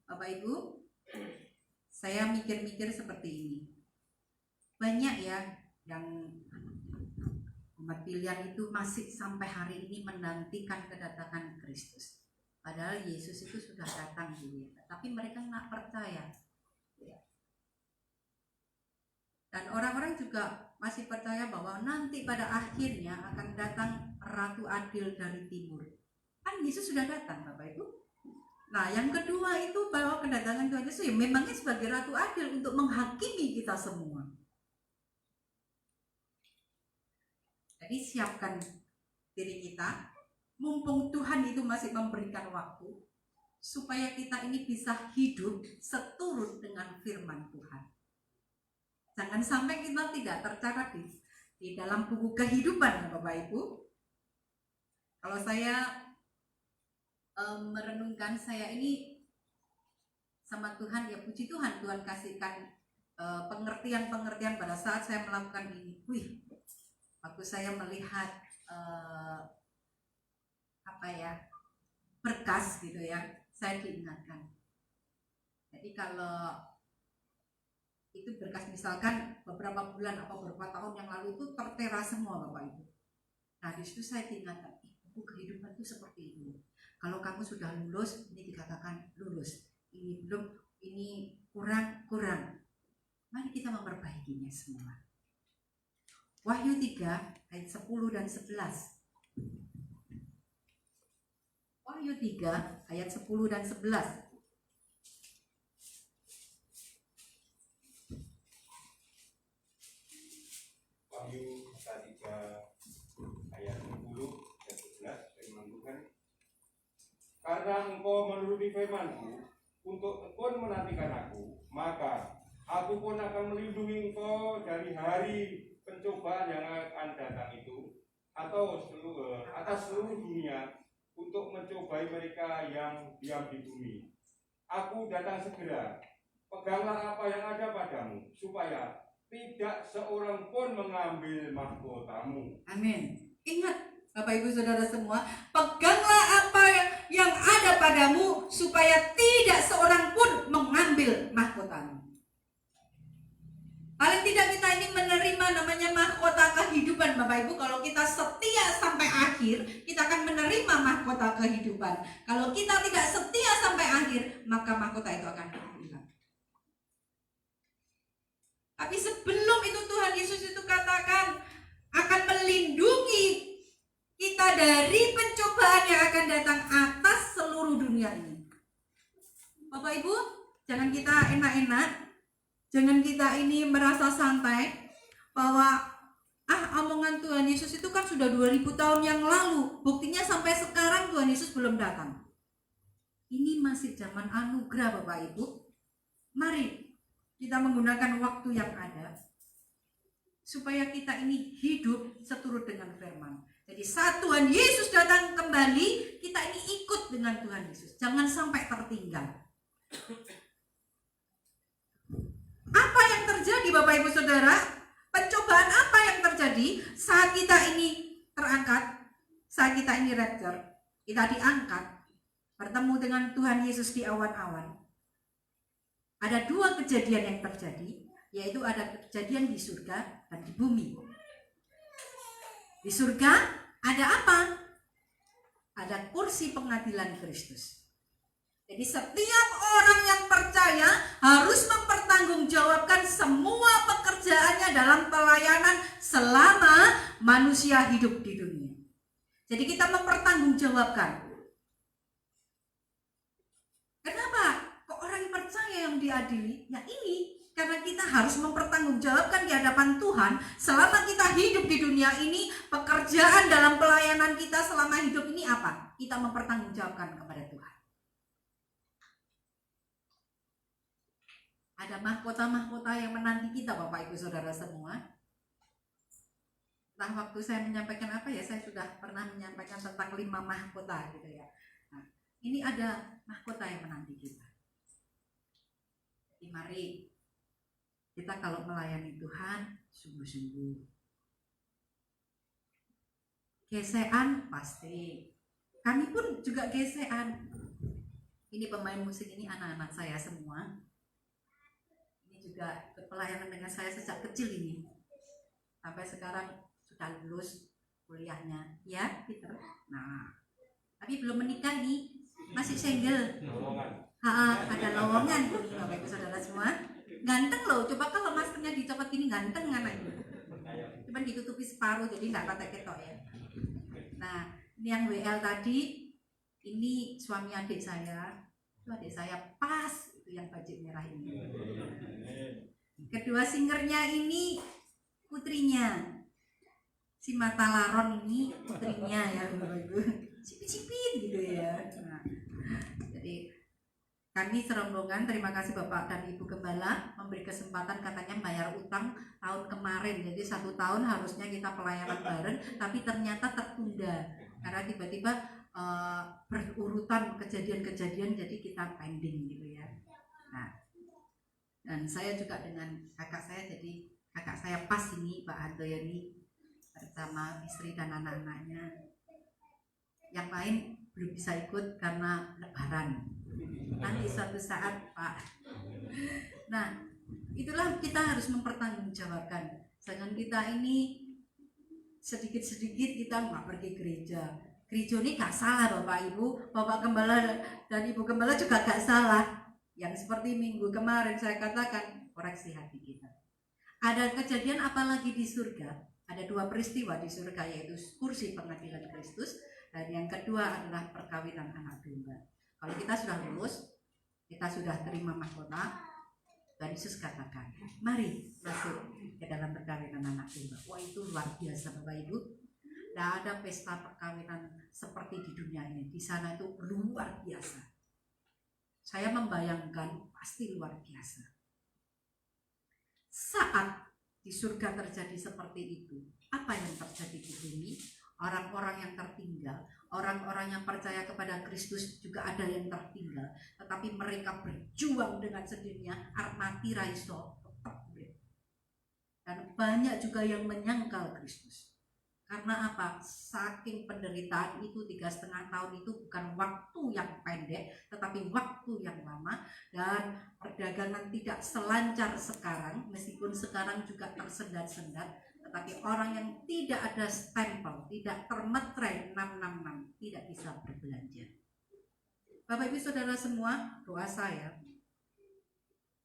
Bapak Ibu, saya mikir-mikir seperti ini. Banyak ya yang umat pilihan itu masih sampai hari ini menantikan kedatangan Kristus. Padahal Yesus itu sudah datang dulu ya, tapi mereka nggak percaya. Dan orang-orang juga masih percaya bahwa nanti pada akhirnya akan datang Ratu Adil dari Timur. Kan Yesus sudah datang Bapak Ibu. Nah yang kedua itu bahwa kedatangan Tuhan Yesus ya memangnya sebagai Ratu Adil untuk menghakimi kita semua. Jadi siapkan diri kita, mumpung Tuhan itu masih memberikan waktu, supaya kita ini bisa hidup seturut dengan firman Tuhan. Jangan sampai kita tidak tercatat di dalam buku kehidupan Bapak Ibu. Kalau saya merenungkan, saya ini sama Tuhan, ya puji Tuhan, Tuhan kasihkan pengertian-pengertian pada saat saya melakukan ini. Wih, waktu saya melihat berkas gitu ya, saya diingatkan. Jadi kalau itu berkas misalkan beberapa bulan atau beberapa tahun yang lalu itu tertera semua Bapak Ibu. Nah di situ saya diingatkan, buku kehidupan itu seperti ini. Kalau kamu sudah lulus, ini dikatakan lulus. Ini belum, ini kurang. Mari kita memperbaikinya semua. Wahyu 3 ayat 10 dan 11. Wahyu 3 ayat 10 dan 11. Wahyu pasal 3 ayat 10 dan 11. Firman Tuhan. Karena engkau menuruti firman-Ku untuk engkau menantikan Aku, maka Aku pun akan melindungi engkau dari hari pencobaan yang akan datang itu, atau atas seluruh dunia, untuk mencobai mereka yang diam di bumi. Aku datang segera. Peganglah apa yang ada padamu, supaya tidak seorang pun mengambil mahkotamu. Amin. Ingat Bapak Ibu Saudara semua, peganglah apa yang ada padamu supaya tidak seorang pun mengambil mahkotamu. Paling tidak kita ini menerima namanya mahkota kehidupan Bapak Ibu. Kalau kita setia sampai akhir, kita akan menerima mahkota kehidupan. Kalau kita tidak setia sampai akhir, maka mahkota itu akan hilang. Tapi sebelum itu Tuhan Yesus itu katakan akan melindungi kita dari pencobaan yang akan datang atas seluruh dunia ini. Bapak Ibu, jangan kita enak-enak. Jangan kita ini merasa santai bahwa omongan Tuhan Yesus itu kan sudah 2000 tahun yang lalu. Buktinya sampai sekarang Tuhan Yesus belum datang. Ini masih zaman anugerah Bapak Ibu. Mari kita menggunakan waktu yang ada supaya kita ini hidup seturut dengan firman. Jadi saat Tuhan Yesus datang kembali, kita ini ikut dengan Tuhan Yesus. Jangan sampai tertinggal. Apa yang terjadi Bapak Ibu Saudara? Pencobaan Tuhan, apa yang terjadi saat kita ini terangkat, saat kita ini rapture, kita diangkat, bertemu dengan Tuhan Yesus di awan-awan. Ada dua kejadian yang terjadi, yaitu ada kejadian di surga dan di bumi. Di surga ada apa? Ada kursi pengadilan Kristus. Jadi setiap orang yang percaya harus mempertanggungjawabkan semua pekerjaannya dalam pelayanan selama manusia hidup di dunia. Jadi kita mempertanggungjawabkan. Kenapa kok orang percaya yang diadili? Ya ini, karena kita harus mempertanggungjawabkan di hadapan Tuhan selama kita hidup di dunia ini. Pekerjaan dalam pelayanan kita selama hidup ini apa? Kita mempertanggungjawabkan kepada Tuhan. Ada mahkota-mahkota yang menanti kita, Bapak Ibu Saudara semua. Nah, waktu saya menyampaikan apa ya, saya sudah pernah menyampaikan tentang 5 mahkota gitu ya. Nah, ini ada mahkota yang menanti kita. Jadi mari kita kalau melayani Tuhan sungguh-sungguh. Gesekan pasti. Kami pun juga gesekan. Ini pemain musik ini anak-anak saya semua. Ini juga pelayanan dengan saya sejak kecil ini. Sampai sekarang sudah lulus kuliahnya, ya Peter. Nah, tapi belum menikah nih, masih single. Ada lowongan, Bapak Ibu Saudara semua. Ganteng loh, coba kalau maskernya dicopot gini ganteng anaknya. Cuman ditutupi separuh jadi nggak pakai ketok ya. Nah, ini yang WL tadi, ini suami adik saya. Itu adik saya pas itu yang baju merah ini. Kedua singernya ini putrinya. Si Mata Laron ini putrinya ya Bapak Ibu. Cipit-cipit gitu ya. Nah, jadi kami serombongan, terima kasih Bapak dan Ibu Gembala memberi kesempatan katanya bayar utang tahun kemarin. Jadi 1 tahun harusnya kita pelayanan bareng, tapi ternyata tertunda karena tiba-tiba berurutan kejadian-kejadian, jadi kita pending gitu ya. Nah, dan saya juga dengan kakak saya, jadi kakak saya pas ini Pak Handoyani bersama istri dan anak-anaknya. Yang lain belum bisa ikut karena lebaran. Nanti suatu saat Pak. Nah, itulah kita harus mempertanggungjawabkan. Jangan kita ini sedikit-sedikit kita nggak pergi gereja. Gereja ini gak salah Bapak Ibu, Bapak Gembala dan Ibu Gembala juga gak salah. Yang seperti minggu kemarin saya katakan, koreksi hati kita. Ada kejadian apalagi di surga? Ada 2 peristiwa di surga, yaitu kursi pengadilan Kristus, dan yang kedua adalah perkawinan anak domba. Kalau kita sudah lulus, kita sudah terima mahkota, dan Yesus katakan, mari masuk ke dalam perkawinan anak domba. Wah, itu luar biasa Bapak Ibu. Tidak ada pesta perkawinan seperti di dunia ini. Di sana itu luar biasa. Saya membayangkan pasti luar biasa. Saat di surga terjadi seperti itu, apa yang terjadi di bumi? Orang-orang yang tertinggal, orang-orang yang percaya kepada Kristus juga ada yang tertinggal, tetapi mereka berjuang dengan sendirinya, armati raiso tetap urip. Dan banyak juga yang menyangkal Kristus. Karena apa? Saking penderitaan itu 3,5 tahun itu bukan waktu yang pendek, tetapi waktu yang lama, dan perdagangan tidak selancar sekarang, meskipun sekarang juga tersendat-sendat, tetapi orang yang tidak ada stempel, tidak termetre 666, tidak bisa berbelanja. Bapak Ibu Saudara semua, doa saya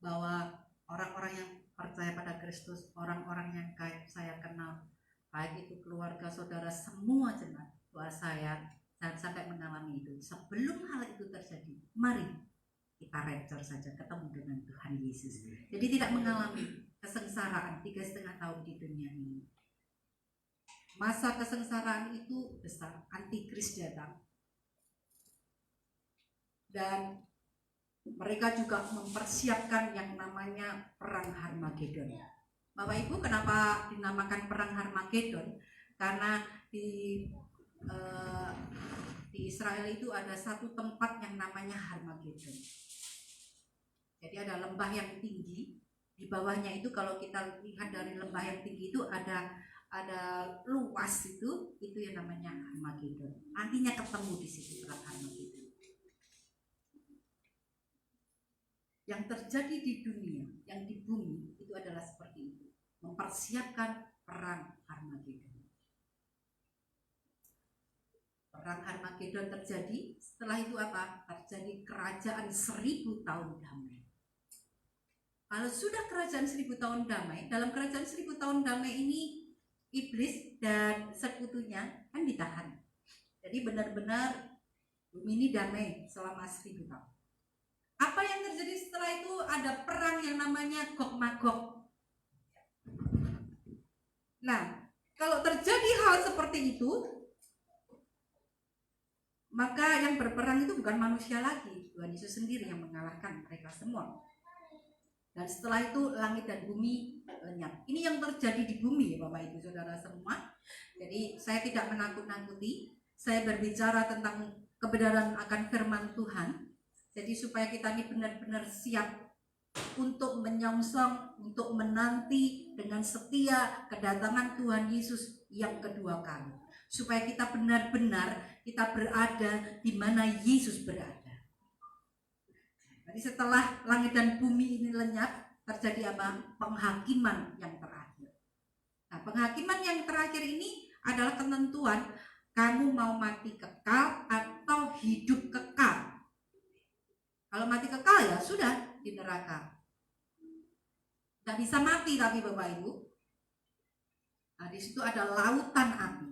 bahwa orang-orang yang percaya pada Kristus, orang-orang yang saya kenal, baik itu keluarga saudara semua jemaat, doa saya jangan sampai mengalami itu. Sebelum hal itu terjadi, mari kita rapture saja, ketemu dengan Tuhan Yesus. Jadi tidak mengalami kesengsaraan 3,5 tahun di dunia ini. Masa kesengsaraan itu besar, antikris datang. Dan mereka juga mempersiapkan yang namanya perang Harmagedon. Bapak Ibu, kenapa dinamakan perang Harmagedon? Karena di Israel itu ada satu tempat yang namanya Harmagedon. Jadi ada lembah yang tinggi, Di bawahnya itu kalau kita lihat dari lembah yang tinggi itu ada luas itu yang namanya Armageddon. Nantinya ketemu di situ perang Armageddon. Yang terjadi di dunia, yang di bumi itu adalah seperti itu, mempersiapkan perang Armageddon. Perang Armageddon terjadi, setelah itu apa? Terjadi kerajaan 1000 tahun damai. Kalau sudah kerajaan 1000 tahun damai, dalam kerajaan 1000 tahun damai ini iblis dan sekutunya kan ditahan. Jadi benar-benar bumi ini damai selama 1000 tahun. Apa yang terjadi setelah itu? Ada perang yang namanya Gog Magog. Nah, kalau terjadi hal seperti itu, maka yang berperang itu bukan manusia lagi, Tuhan Yesus sendiri yang mengalahkan mereka semua. Dan setelah itu langit dan bumi lenyap. Ini yang terjadi di bumi ya Bapak Ibu Saudara semua. Jadi saya tidak menakut-nakuti, saya berbicara tentang kebenaran akan firman Tuhan. Jadi supaya kita ini benar-benar siap untuk menyongsong, untuk menanti dengan setia kedatangan Tuhan Yesus yang kedua kali. Supaya kita benar-benar kita berada di mana Yesus berada. Jadi setelah langit dan bumi ini lenyap, terjadi apa? Penghakiman yang terakhir. Nah, penghakiman yang terakhir ini adalah ketentuan kamu mau mati kekal atau hidup kekal. Kalau mati kekal ya sudah di neraka. Tidak bisa mati tapi Bapak Ibu. Nah, di situ ada lautan api.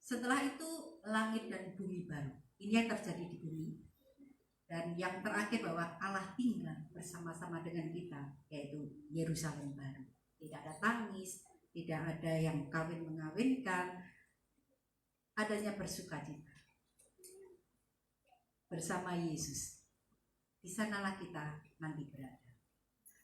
Setelah itu langit dan bumi baru. Ini yang terjadi di bumi. Dan yang terakhir bahwa Allah tinggal bersama-sama dengan kita, yaitu Yerusalem baru. Tidak ada tangis, tidak ada yang kawin mengawinkan, adanya bersukacita bersama Yesus. Di sanalah kita nanti berada.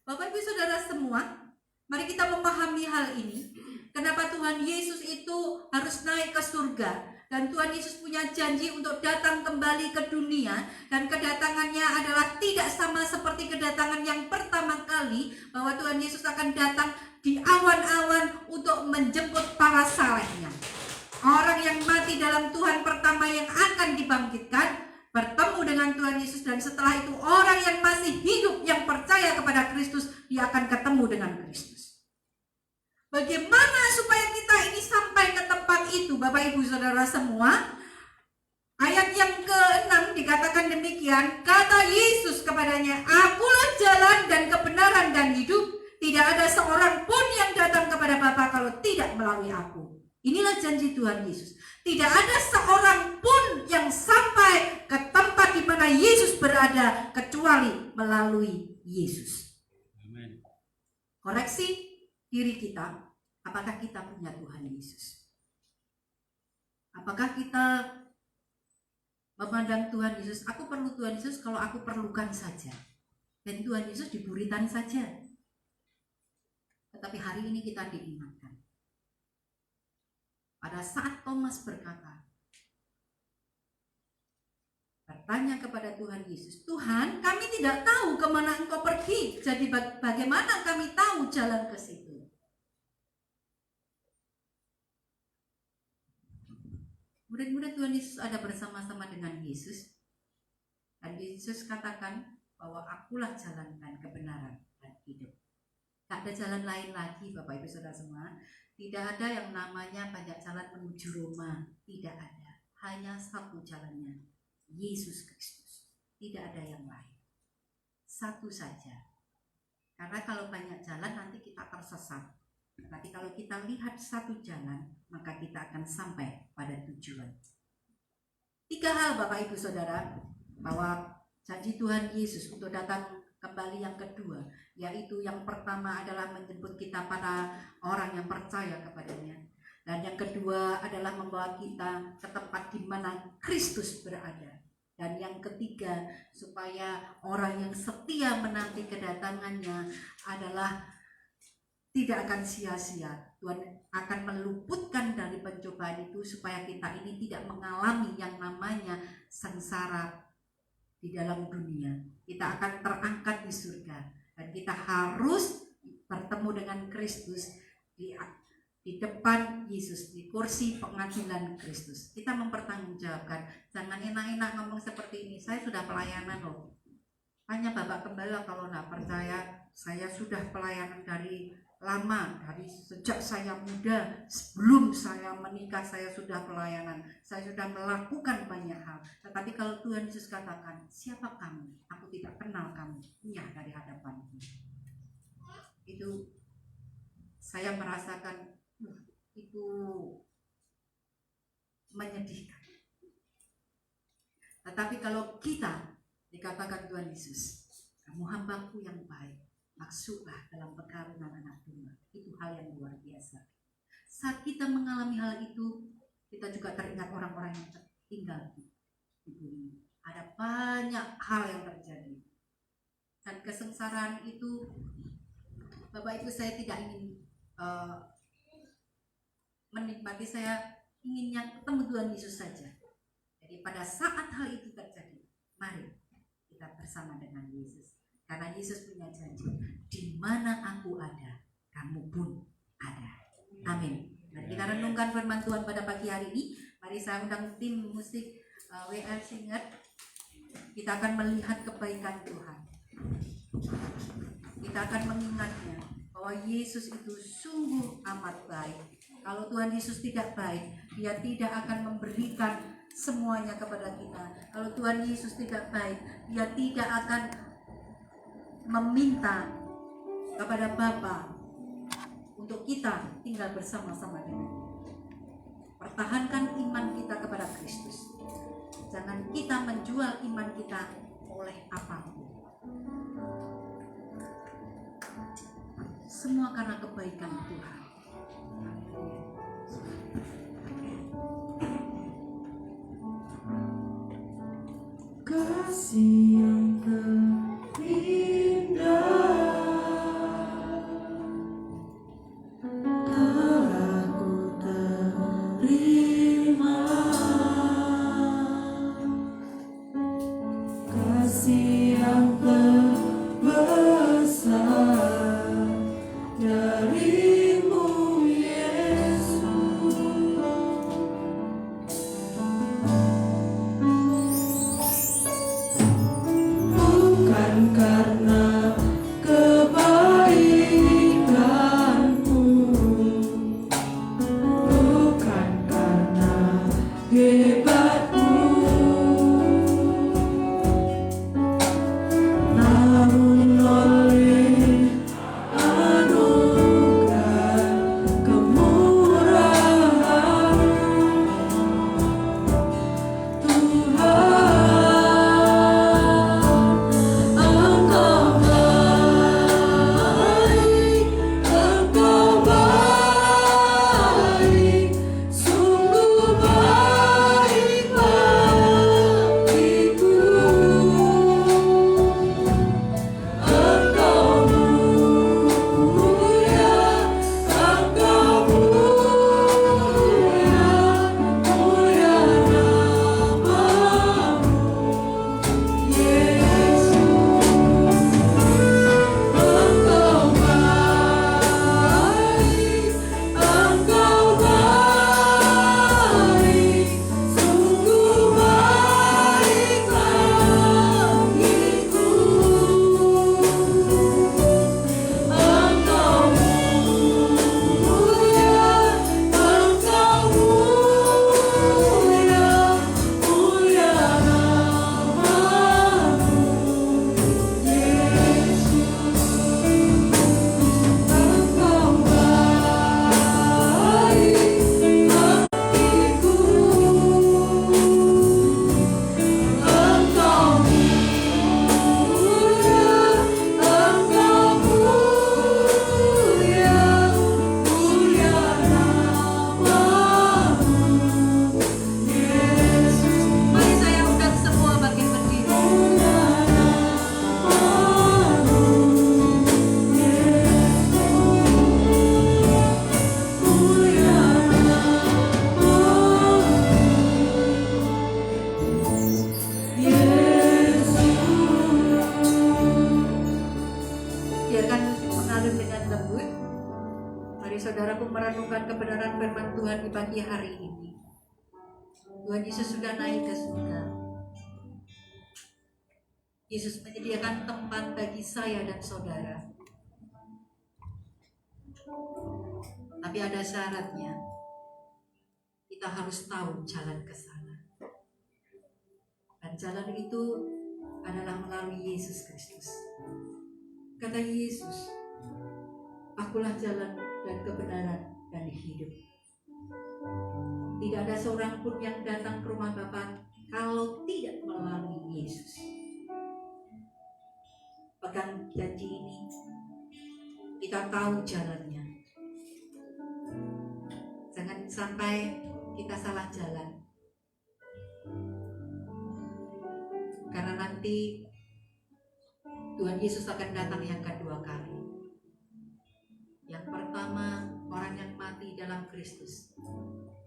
Bapak Ibu Saudara semua, mari kita memahami hal ini. Kenapa Tuhan Yesus itu harus naik ke surga? Dan Tuhan Yesus punya janji untuk datang kembali ke dunia. Dan kedatangannya adalah tidak sama seperti kedatangan yang pertama kali. Bahwa Tuhan Yesus akan datang di awan-awan untuk menjemput para salehnya. Orang yang mati dalam Tuhan pertama yang akan dibangkitkan, bertemu dengan Tuhan Yesus. Dan setelah itu orang yang masih hidup, yang percaya kepada Kristus, dia akan ketemu dengan Kristus. Bagaimana supaya kita ini sampai ke tempat itu Bapak Ibu Saudara semua? Ayat yang ke-6 dikatakan demikian, kata Yesus kepadanya, akulah jalan dan kebenaran dan hidup, tidak ada seorang pun yang datang kepada Bapa kalau tidak melalui aku. Inilah janji Tuhan Yesus. Tidak ada seorang pun yang sampai ke tempat di mana Yesus berada kecuali melalui Yesus. Amin. Koreksi diri kita, apakah kita punya Tuhan Yesus? Apakah kita memandang Tuhan Yesus, aku perlu Tuhan Yesus kalau aku perlukan saja, dan Tuhan Yesus diburitan saja. Tetapi hari ini kita diingatkan. Pada saat Thomas bertanya kepada Tuhan Yesus, Tuhan, kami tidak tahu kemana Engkau pergi, jadi bagaimana kami tahu jalan ke situ? Murid-murid Tuhan Yesus ada bersama-sama dengan Yesus, dan Yesus katakan bahwa akulah jalan dan kebenaran dan hidup. Tak ada jalan lain lagi Bapak Ibu Saudara semua. Tidak ada yang namanya banyak jalan menuju Roma. Tidak ada. Hanya satu jalannya, Yesus Kristus. Tidak ada yang lain. Satu saja. Karena kalau banyak jalan nanti kita tersesat. Tapi kalau kita lihat satu jalan, maka kita akan sampai pada tujuan. 3 hal Bapak Ibu Saudara, bahwa janji Tuhan Yesus untuk datang kembali yang kedua, yaitu yang pertama adalah menjemput kita pada orang yang percaya kepadanya, dan yang kedua adalah membawa kita ke tempat di mana Kristus berada, dan yang ketiga supaya orang yang setia menanti kedatangannya adalah tidak akan sia-sia. Tuhan akan meluputkan dari pencobaan itu supaya kita ini tidak mengalami yang namanya sengsara di dalam dunia. Kita akan terangkat di surga dan kita harus bertemu dengan Kristus di depan Yesus, di kursi pengadilan Kristus. Kita mempertanggungjawabkan. Jangan enak-enak ngomong seperti ini, saya sudah pelayanan loh. Hanya Bapak Gembala kalau nggak percaya, saya sudah pelayanan dari lama, dari sejak saya muda, sebelum saya menikah saya sudah pelayanan, saya sudah melakukan banyak hal. Tetapi kalau Tuhan Yesus katakan, siapa kamu? Aku tidak kenal kamu, nyah dari hadapanku. Itu saya merasakan itu menyedihkan. Tetapi kalau kita dikatakan Tuhan Yesus, kamu hambaku yang baik, masuklah dalam perkawinan anak domba. Itu hal yang luar biasa. Saat kita mengalami hal itu, kita juga teringat orang-orang yang tinggal di bumi. Ada banyak hal yang terjadi. Dan kesengsaraan itu, Bapak Ibu, saya tidak ingin menikmati, saya inginnya ketemu Tuhan Yesus saja. Jadi pada saat hal itu terjadi, mari kita bersama dengan Yesus. Karena Yesus punya janji, di mana aku ada, kamu pun ada. Amin. Mari kita renungkan firman Tuhan pada pagi hari ini. Mari saya undang tim musik WL Singer. Kita akan melihat kebaikan Tuhan. Kita akan mengingatnya bahwa Yesus itu sungguh amat baik. Kalau Tuhan Yesus tidak baik, Dia tidak akan memberikan semuanya kepada kita. Kalau Tuhan Yesus tidak baik, Dia tidak akan meminta kepada Bapa untuk kita tinggal bersama-sama dengan Dia. Pertahankan iman kita kepada Kristus. Jangan kita menjual iman kita oleh apapun. Semua karena kebaikan Tuhan. Kasih yang terindah telah ku terima, kasih yang terbesar darimu Yesus. Bukan karena kebaikanmu, bukan karena hebatmu, namun oleh anugerah kemurahan Tuhan. Engkau baik, sungguh baik. pagi hari ini Tuhan Yesus sudah naik ke surga. Yesus menyediakan tempat bagi saya dan saudara. Tapi ada syaratnya. Kita harus tahu jalan ke sana. Dan jalan itu adalah melalui Yesus Kristus. Kata Yesus, "Akulah jalan dan kebenaran dan hidup. Tidak ada seorang pun yang datang ke rumah Bapa kalau tidak melalui Yesus." Pegang janji ini, kita tahu jalannya. Jangan sampai kita salah jalan. Karena nanti Tuhan Yesus akan datang yang kedua kali. Yang pertama, orang yang mati dalam Kristus,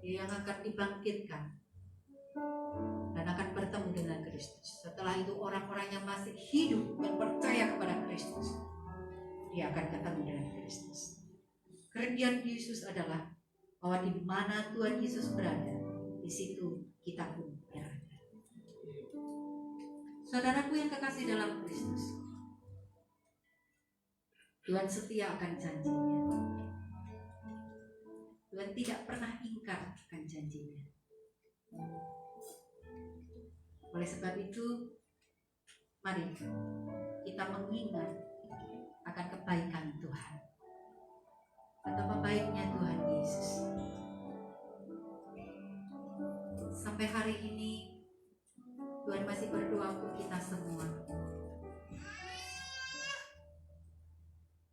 dia yang akan dibangkitkan dan akan bertemu dengan Kristus. Setelah itu orang-orang yang masih hidup dan percaya kepada Kristus, dia akan ketemu dengan Kristus. Kerendian Yesus adalah bahwa di mana Tuhan Yesus berada, di situ kita pun berada. Saudaraku yang kekasih dalam Kristus, Tuhan setia akan janjinya. Tuhan tidak pernah ingkar akan janjinya. Oleh sebab itu, mari kita mengingat akan kebaikan Tuhan. Betapa baiknya Tuhan Yesus. Sampai hari ini, Tuhan masih berdoa untuk kita semua.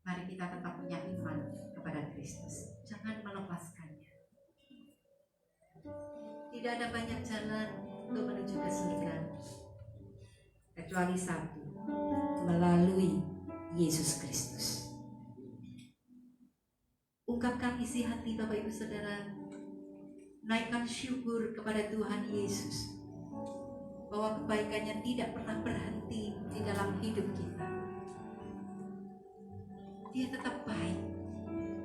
Mari kita tetap punya iman kepada Kristus. Jangan melepaskannya. Tidak ada banyak jalan untuk menuju ke surga, kecuali satu, melalui Yesus Kristus. Ungkapkan isi hati Bapak Ibu Saudara. Naikkan syukur kepada Tuhan Yesus bahwa kebaikannya tidak pernah berhenti di dalam hidup kita. Dia tetap baik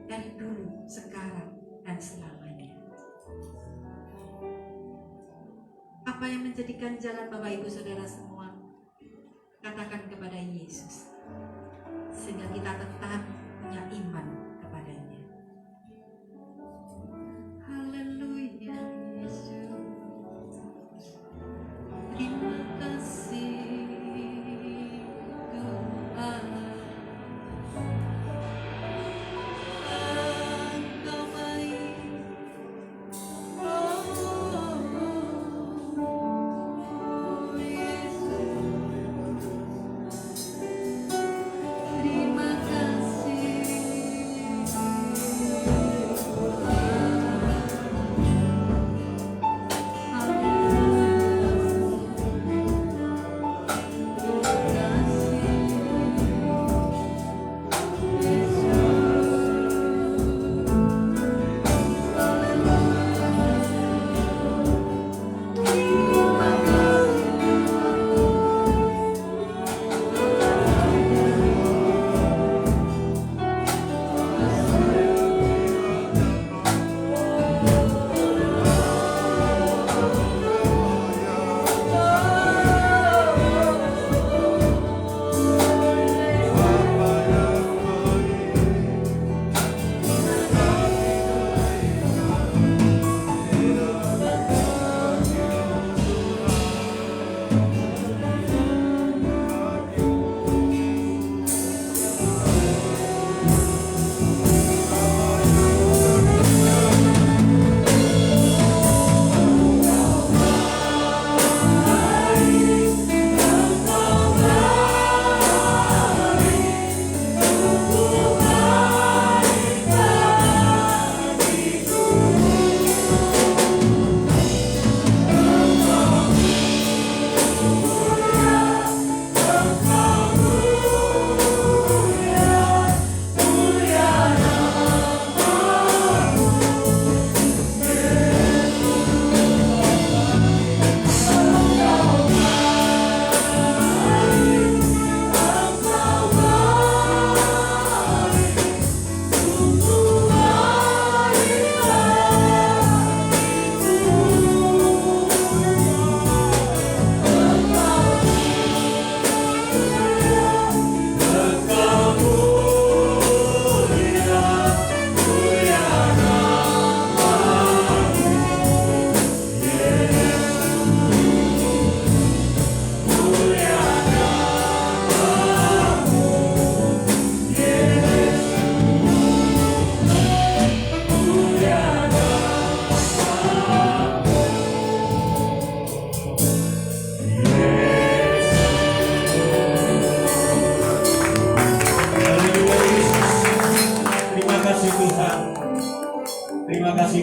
dari dulu, sekarang, dan selamanya. Apa yang menjadikan jalan Bapak Ibu Saudara semua? Katakan kepada Yesus, sehingga kita tetap punya iman kepadanya. Haleluya Yesus. Terima kasih Tuhan. Engkau baik. Oh, Yesus. Terima kasih. Haleluya.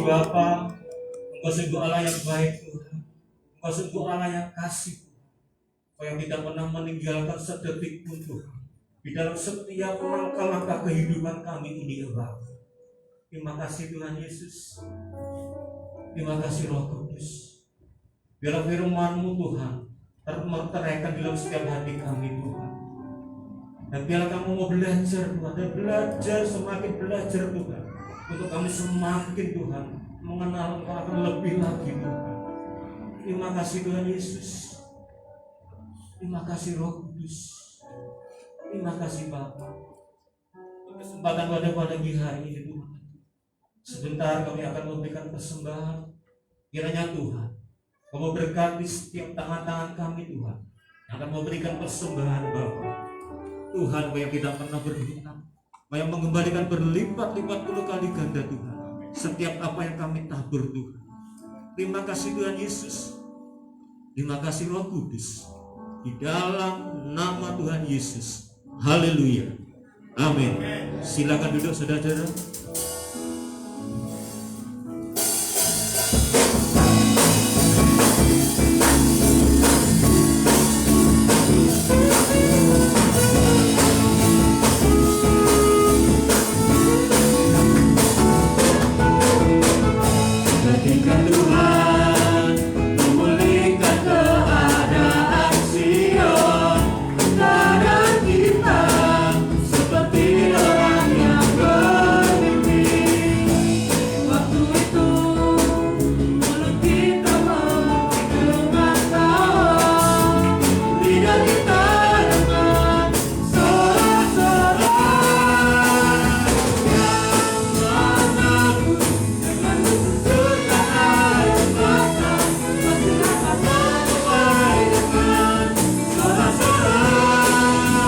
kasih Bapa, Engkau sungguh Allah yang baik Tuhan. Engkau sungguh Allah yang kasih. Engkau yang tidak pernah meninggalkan sedetik pun Tuhan. Di dalam setiap langkah-langkah kehidupan kami ini ya Bapa. Terima kasih Tuhan Yesus. Terima kasih Roh Kudus. Biarlah firman-Mu Tuhan terteraikan dalam setiap hati kami Tuhan. Dan biarlah kami mau belajar Tuhan, dan belajar semakin belajar Tuhan, untuk kami semakin Tuhan mengenal Engkau akan lebih lagi Tuhan. Terima kasih Tuhan Yesus. Terima kasih Roh Kudus. Terima kasih Bapa. Kesempatan pada pagi hari ini Tuhan. Sebentar kami akan memberikan persembahan. Kiranya Tuhan, Kau berkati setiap tangan-tangan kami Tuhan, yang akan memberikan persembahan Bapa. Tuhan, Kau yang tidak pernah berhutang, Kau yang mengembalikan berlipat-lipat 10 kali ganda Tuhan, setiap apa yang kami tabur Tuhan. Terima kasih Tuhan Yesus. Terima kasih Roh Kudus. Di dalam nama Tuhan Yesus. Haleluya. Amin. Silakan duduk saudara-saudara. Ketika Tuhan memulihkan keadaan Sion, keadaan kita seperti orang yang bermimpi. Waktu itu mulut kita memuji dengan tawa, lidah kita dengan sorak-sorak yang mengaku dengan menunjukkan air mata, pasti akan menuai dengan sorak-sorak yang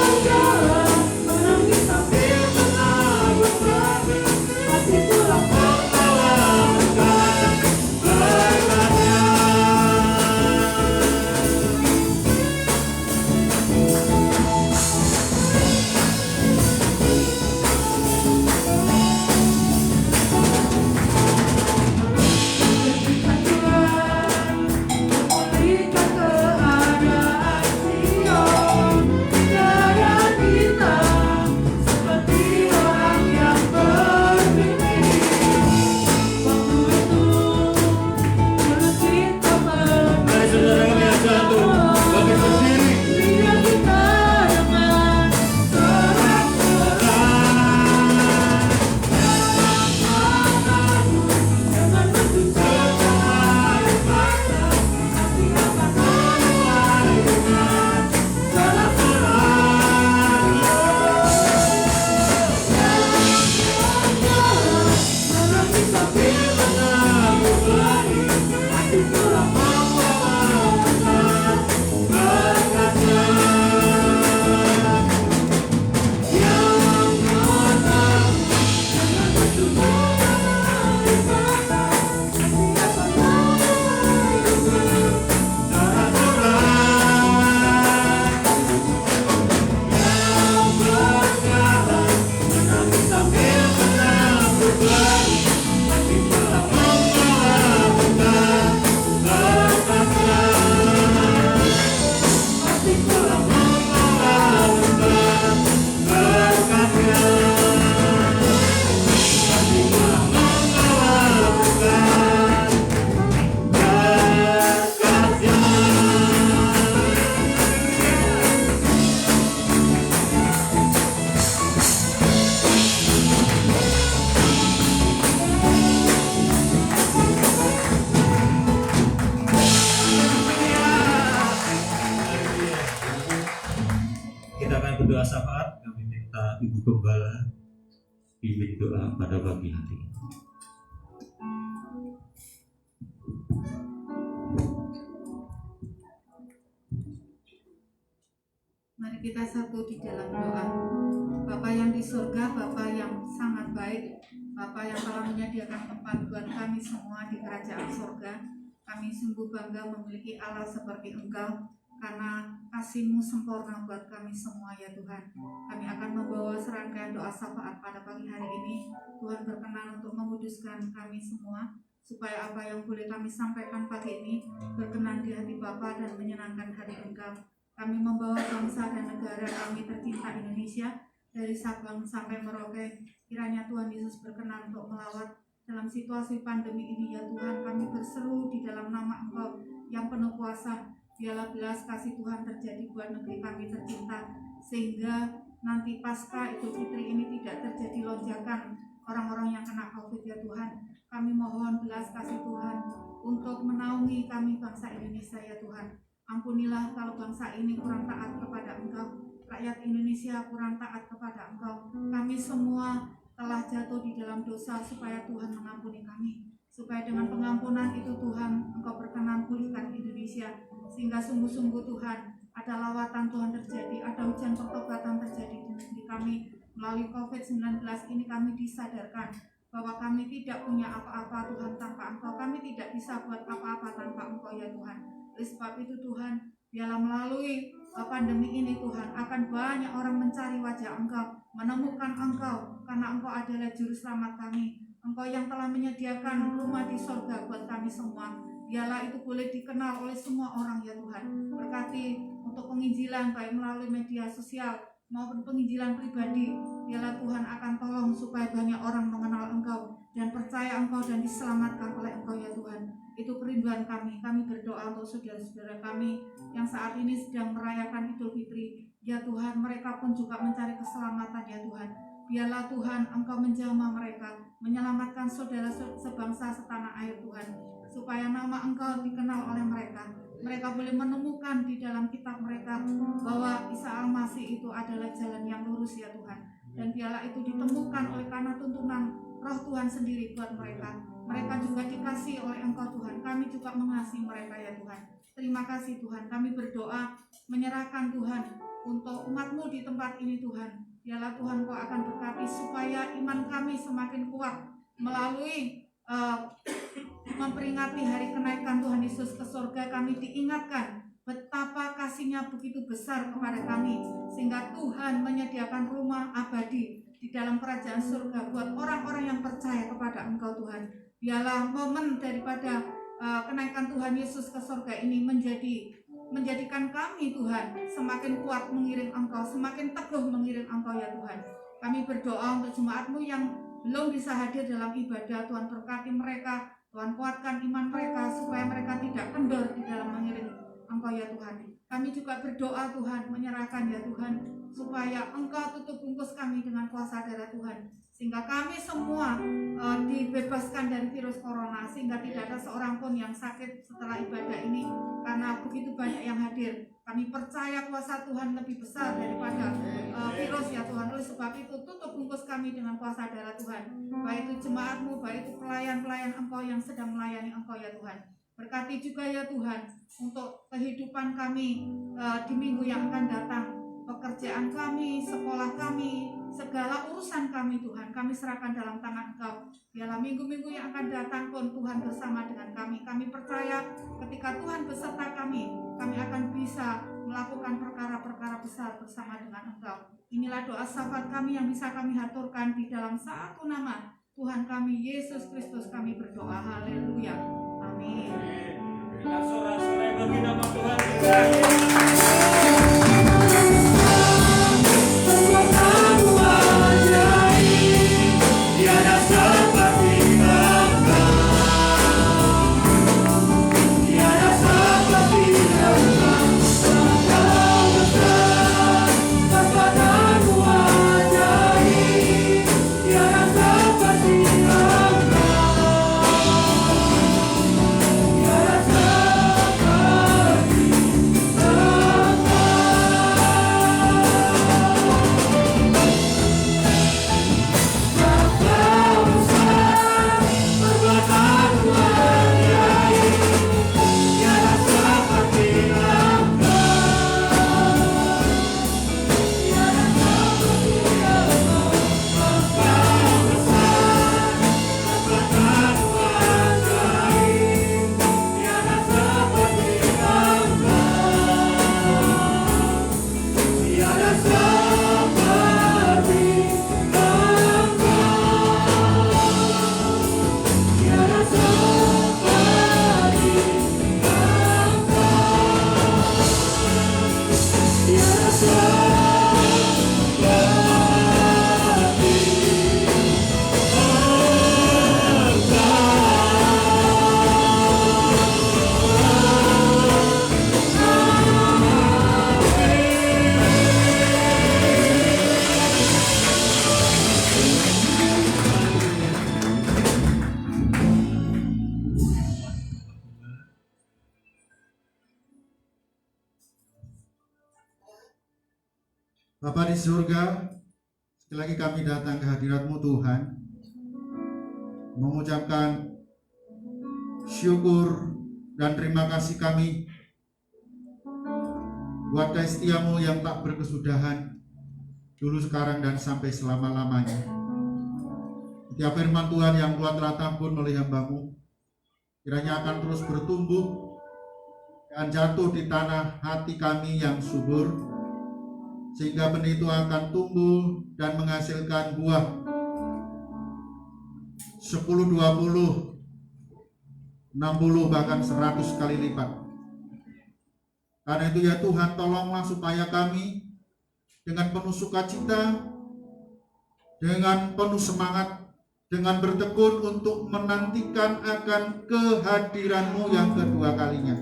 berjalan menangis sambil menabur benih, pasti pulang membawa berkat berkatnya. Ketika Tuhan memulihkan keadaan Sion, keadaan kita seperti orang yang bermimpi. Waktu itu mulut kita memuji tawa, lidah kita dengan sorak-sorak dengan menunjukkan air mata, pasti akan menuai dengan sorak-sorak menangis sambil menabur benih, pasti pulang membawa berkat berkatnya. Yang menang dengan menunjukkan air mata, pasti akan menuai dengan sorak-sorak yang berjalan menangis sambil menabur benih, pasti pulang membawa berkat berkatnya. Pasti pulang membawa berkat berkatnya. Pasti pulang membawa berkat berkatnya. Kita akan berdoa syafaat. Kami minta Ibu Gembala pimpin doa pada pagi hari ini. Mari kita satu di dalam doa. Bapa yang di surga, Bapa yang sangat baik, Bapa yang telah menyediakan tempat buat kami semua di kerajaan surga. Kami sungguh bangga memiliki Allah seperti Engkau. karena kasih-Mu sempurna buat kami semua ya Tuhan. Kami akan membawa serangkaian doa syafaat pada pagi hari ini. Tuhan berkenan untuk menguduskan kami semua, supaya apa yang boleh kami sampaikan pagi ini berkenan di hati Bapa dan menyenangkan hati Engkau. Kami membawa bangsa dan negara kami tercinta Indonesia dari Sabang sampai Merauke. Kiranya Tuhan Yesus berkenan untuk melawat dalam situasi pandemi ini ya Tuhan. Kami berseru di dalam nama Engkau yang penuh kuasa. Biarlah belas kasih Tuhan terjadi buat negeri kami tercinta, sehingga nanti pasca Idul Fitri ini tidak terjadi lonjakan orang-orang yang kena COVID ya Tuhan. Kami mohon belas kasih Tuhan untuk menaungi kami bangsa Indonesia ya Tuhan. Ampunilah kalau bangsa ini kurang taat kepada Engkau, rakyat Indonesia kurang taat kepada Engkau. Kami semua telah jatuh di dalam dosa, supaya Tuhan mengampuni kami, supaya dengan pengampunan itu Tuhan Engkau berkenan pulihkan Indonesia, sehingga sungguh-sungguh Tuhan ada lawatan Tuhan terjadi, ada hujan pertobatan terjadi di negeri kami. Melalui COVID-19 ini kami disadarkan bahwa kami tidak punya apa-apa Tuhan tanpa Engkau. Kami tidak bisa buat apa-apa tanpa Engkau ya Tuhan. Oleh sebab itu Tuhan, biarlah melalui pandemi ini Tuhan akan banyak orang mencari wajah Engkau, menemukan Engkau, karena Engkau adalah juru selamat kami. Engkau yang telah menyediakan rumah di sorga buat kami semua. Biarlah itu boleh dikenal oleh semua orang ya Tuhan. Berkati untuk penginjilan baik melalui media sosial maupun penginjilan pribadi. Biarlah Tuhan akan tolong supaya banyak orang mengenal Engkau dan percaya Engkau dan diselamatkan oleh Engkau ya Tuhan. Itu kerinduan kami. Kami berdoa untuk saudara-saudara kami yang saat ini sedang merayakan Idul Fitri. Ya Tuhan, mereka pun juga mencari keselamatan ya Tuhan. Biarlah Tuhan Engkau menjamah mereka, menyelamatkan saudara sebangsa setanah air Tuhan, supaya nama Engkau dikenal oleh mereka. Mereka boleh menemukan di dalam kitab mereka bahwa Isa Al-Masih itu adalah jalan yang lurus ya Tuhan. Dan biarlah itu ditemukan oleh karena tuntunan Roh Tuhan sendiri buat mereka. Mereka juga dikasih oleh Engkau Tuhan. Kami juga mengasihi mereka ya Tuhan. Terima kasih Tuhan. Kami berdoa menyerahkan Tuhan untuk umat-Mu di tempat ini Tuhan. Biarlah Tuhan Kau akan berkati supaya iman kami semakin kuat melalui memperingati hari kenaikan Tuhan Yesus ke surga. Kami diingatkan betapa kasih-Nya begitu besar kepada kami, sehingga Tuhan menyediakan rumah abadi di dalam kerajaan surga buat orang-orang yang percaya kepada Engkau Tuhan. Biarlah momen daripada kenaikan Tuhan Yesus ke surga ini menjadikan kami Tuhan semakin kuat mengiring Engkau, semakin teguh mengiring Engkau ya Tuhan. Kami berdoa untuk jemaat-Mu yang belum bisa hadir dalam ibadah. Tuhan berkati mereka, Tuhan kuatkan iman mereka supaya mereka tidak kendor di dalam mengiring Engkau ya Tuhan. Kami juga berdoa Tuhan, menyerahkan ya Tuhan, supaya Engkau tutup bungkus kami dengan kuasa darah Tuhan, sehingga kami semua dibebaskan dari virus corona, sehingga tidak ada seorang pun yang sakit setelah ibadah ini, karena begitu banyak yang hadir. Kami percaya kuasa Tuhan lebih besar daripada virus ya Tuhan. Oleh sebab itu tutup bungkus kami dengan kuasa darah Tuhan, baik itu jemaat-Mu, baik itu pelayan-pelayan Engkau yang sedang melayani Engkau ya Tuhan. Berkati juga ya Tuhan untuk kehidupan kami di minggu yang akan datang. Pekerjaan kami, sekolah kami, segala urusan kami Tuhan, kami serahkan dalam tangan Engkau. Biarlah minggu-minggu yang akan datang pun Tuhan bersama dengan kami. Kami percaya ketika Tuhan beserta kami akan bisa melakukan perkara-perkara besar bersama dengan Engkau. Inilah doa syafaat kami yang bisa kami haturkan di dalam satu nama Tuhan kami Yesus Kristus. Kami berdoa, haleluya, amin. Berikan sorak-sorai bagi nama Tuhan kita. Tiada seperti Engkau. Bapa di surga, sekali lagi kami datang ke hadirat-Mu Tuhan, mengucapkan syukur dan terima kasih kami buat kasih setia-Mu yang tak berkesudahan dulu, sekarang, dan sampai selama-lamanya. Setiap firman Tuhan yang Tuhan telah tabur oleh hamba-Mu kiranya akan terus bertumbuh dan jatuh di tanah hati kami yang subur, sehingga benih itu akan tumbuh dan menghasilkan buah 10, 20, 60, bahkan 100 kali lipat. Karena itu ya Tuhan, tolonglah supaya kami dengan penuh sukacita, dengan penuh semangat, dengan bertekun untuk menantikan akan kehadiran-Mu yang kedua kalinya.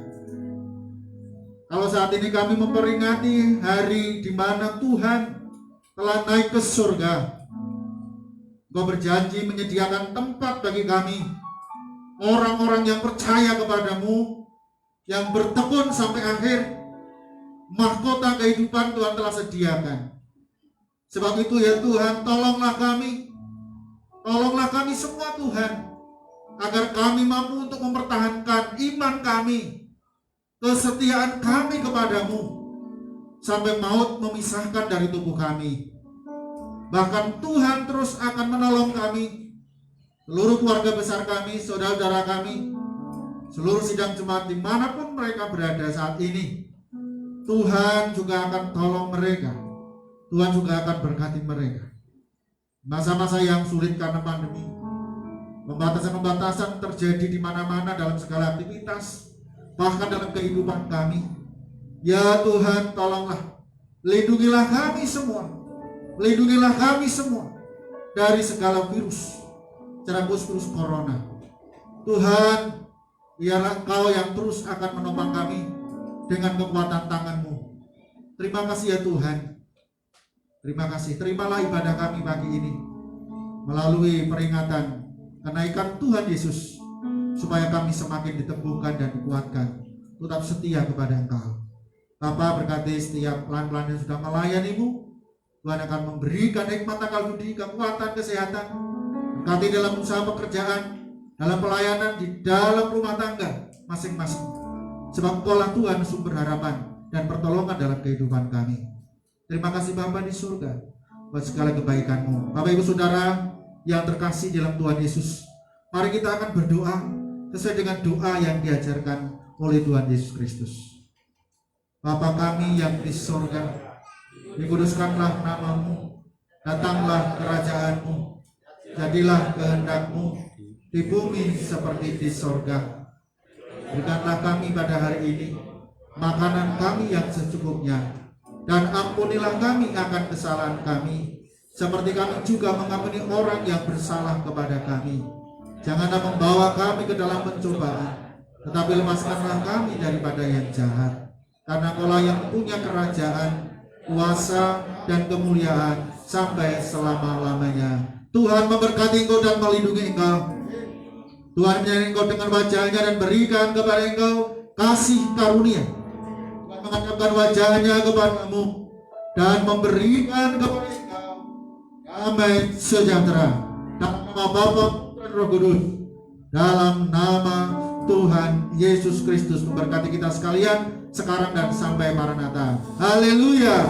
Kalau saat ini kami memperingati hari di mana Tuhan telah naik ke surga, Engkau berjanji menyediakan tempat bagi kami, orang-orang yang percaya kepadamu, yang bertekun sampai akhir. Mahkota kehidupan Tuhan telah sediakan. Sebab itu ya Tuhan, tolonglah kami semua Tuhan, agar kami mampu untuk mempertahankan iman kami, kesetiaan kami kepadamu, sampai maut memisahkan dari tubuh kami. Bahkan Tuhan terus akan menolong kami, seluruh keluarga besar kami, saudara-saudara kami, seluruh sidang jemaat dimanapun mereka berada saat ini. Tuhan juga akan tolong mereka, Tuhan juga akan berkati mereka. Masa-masa yang sulit karena pandemi, pembatasan-pembatasan terjadi di mana-mana dalam segala aktivitas, bahkan dalam kehidupan kami. Ya Tuhan, tolonglah, lindungilah kami semua, lindungilah kami semua dari segala virus, termasuk virus corona. Tuhan, biarlah Engkau yang terus akan menopang kami dengan kekuatan tangan-Mu. Terima kasih ya Tuhan. Terima kasih. Terimalah ibadah kami pagi ini melalui peringatan kenaikan Tuhan Yesus, supaya kami semakin diteguhkan dan dikuatkan, tetap setia kepada Engkau. Bapa, berkati setiap pelan-pelan yang sudah melayani-Mu. Tuhan akan memberikan hikmat akal budi, kekuatan, kesehatan. Berkati dalam usaha pekerjaan, dalam pelayanan, di dalam rumah tangga masing-masing. Sebab Engkaulah Tuhan sumber harapan dan pertolongan dalam kehidupan kami. Terima kasih Bapa di surga buat segala kebaikan-Mu. Bapak Ibu Saudara yang terkasih dalam Tuhan Yesus, mari kita akan berdoa sesuai dengan doa yang diajarkan oleh Tuhan Yesus Kristus. Bapa kami yang di surga, dikuduskanlah nama-Mu, datanglah kerajaan-Mu, jadilah kehendak-Mu di bumi seperti di surga. Berikanlah kami pada hari ini makanan kami yang secukupnya, dan ampunilah kami akan kesalahan kami, seperti kami juga mengampuni orang yang bersalah kepada kami. Janganlah membawa kami ke dalam pencobaan, tetapi lepaskanlah kami daripada yang jahat. Karena Engkaulah yang punya kerajaan, kuasa, dan kemuliaan sampai selama-lamanya. Tuhan memberkati Engkau dan melindungi Engkau. Tuhan menyertai Engkau dengan wajahnya dan berikan kepada Engkau kasih karunia. Tuhan mengangkat wajahnya kepadamu dan memberikan kepada Engkau damai sejahtera. Dalam nama Bapa dan Roh Kudus, dalam nama Tuhan Yesus Kristus, memberkati kita sekalian sekarang dan sampai Maranatha. Haleluya.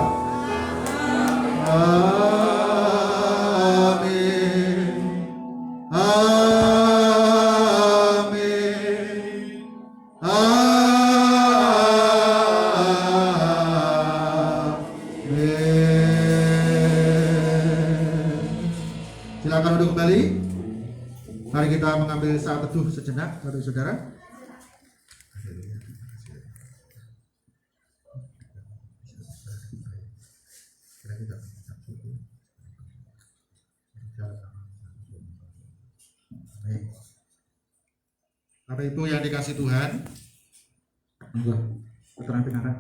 Amin. Amin. Amin. Silakan duduk kembali. Mari kita mengambil saat teduh sejenak, saudara-saudara. Bapak Ibu yang dikasih Tuhan, keterangan pengumuman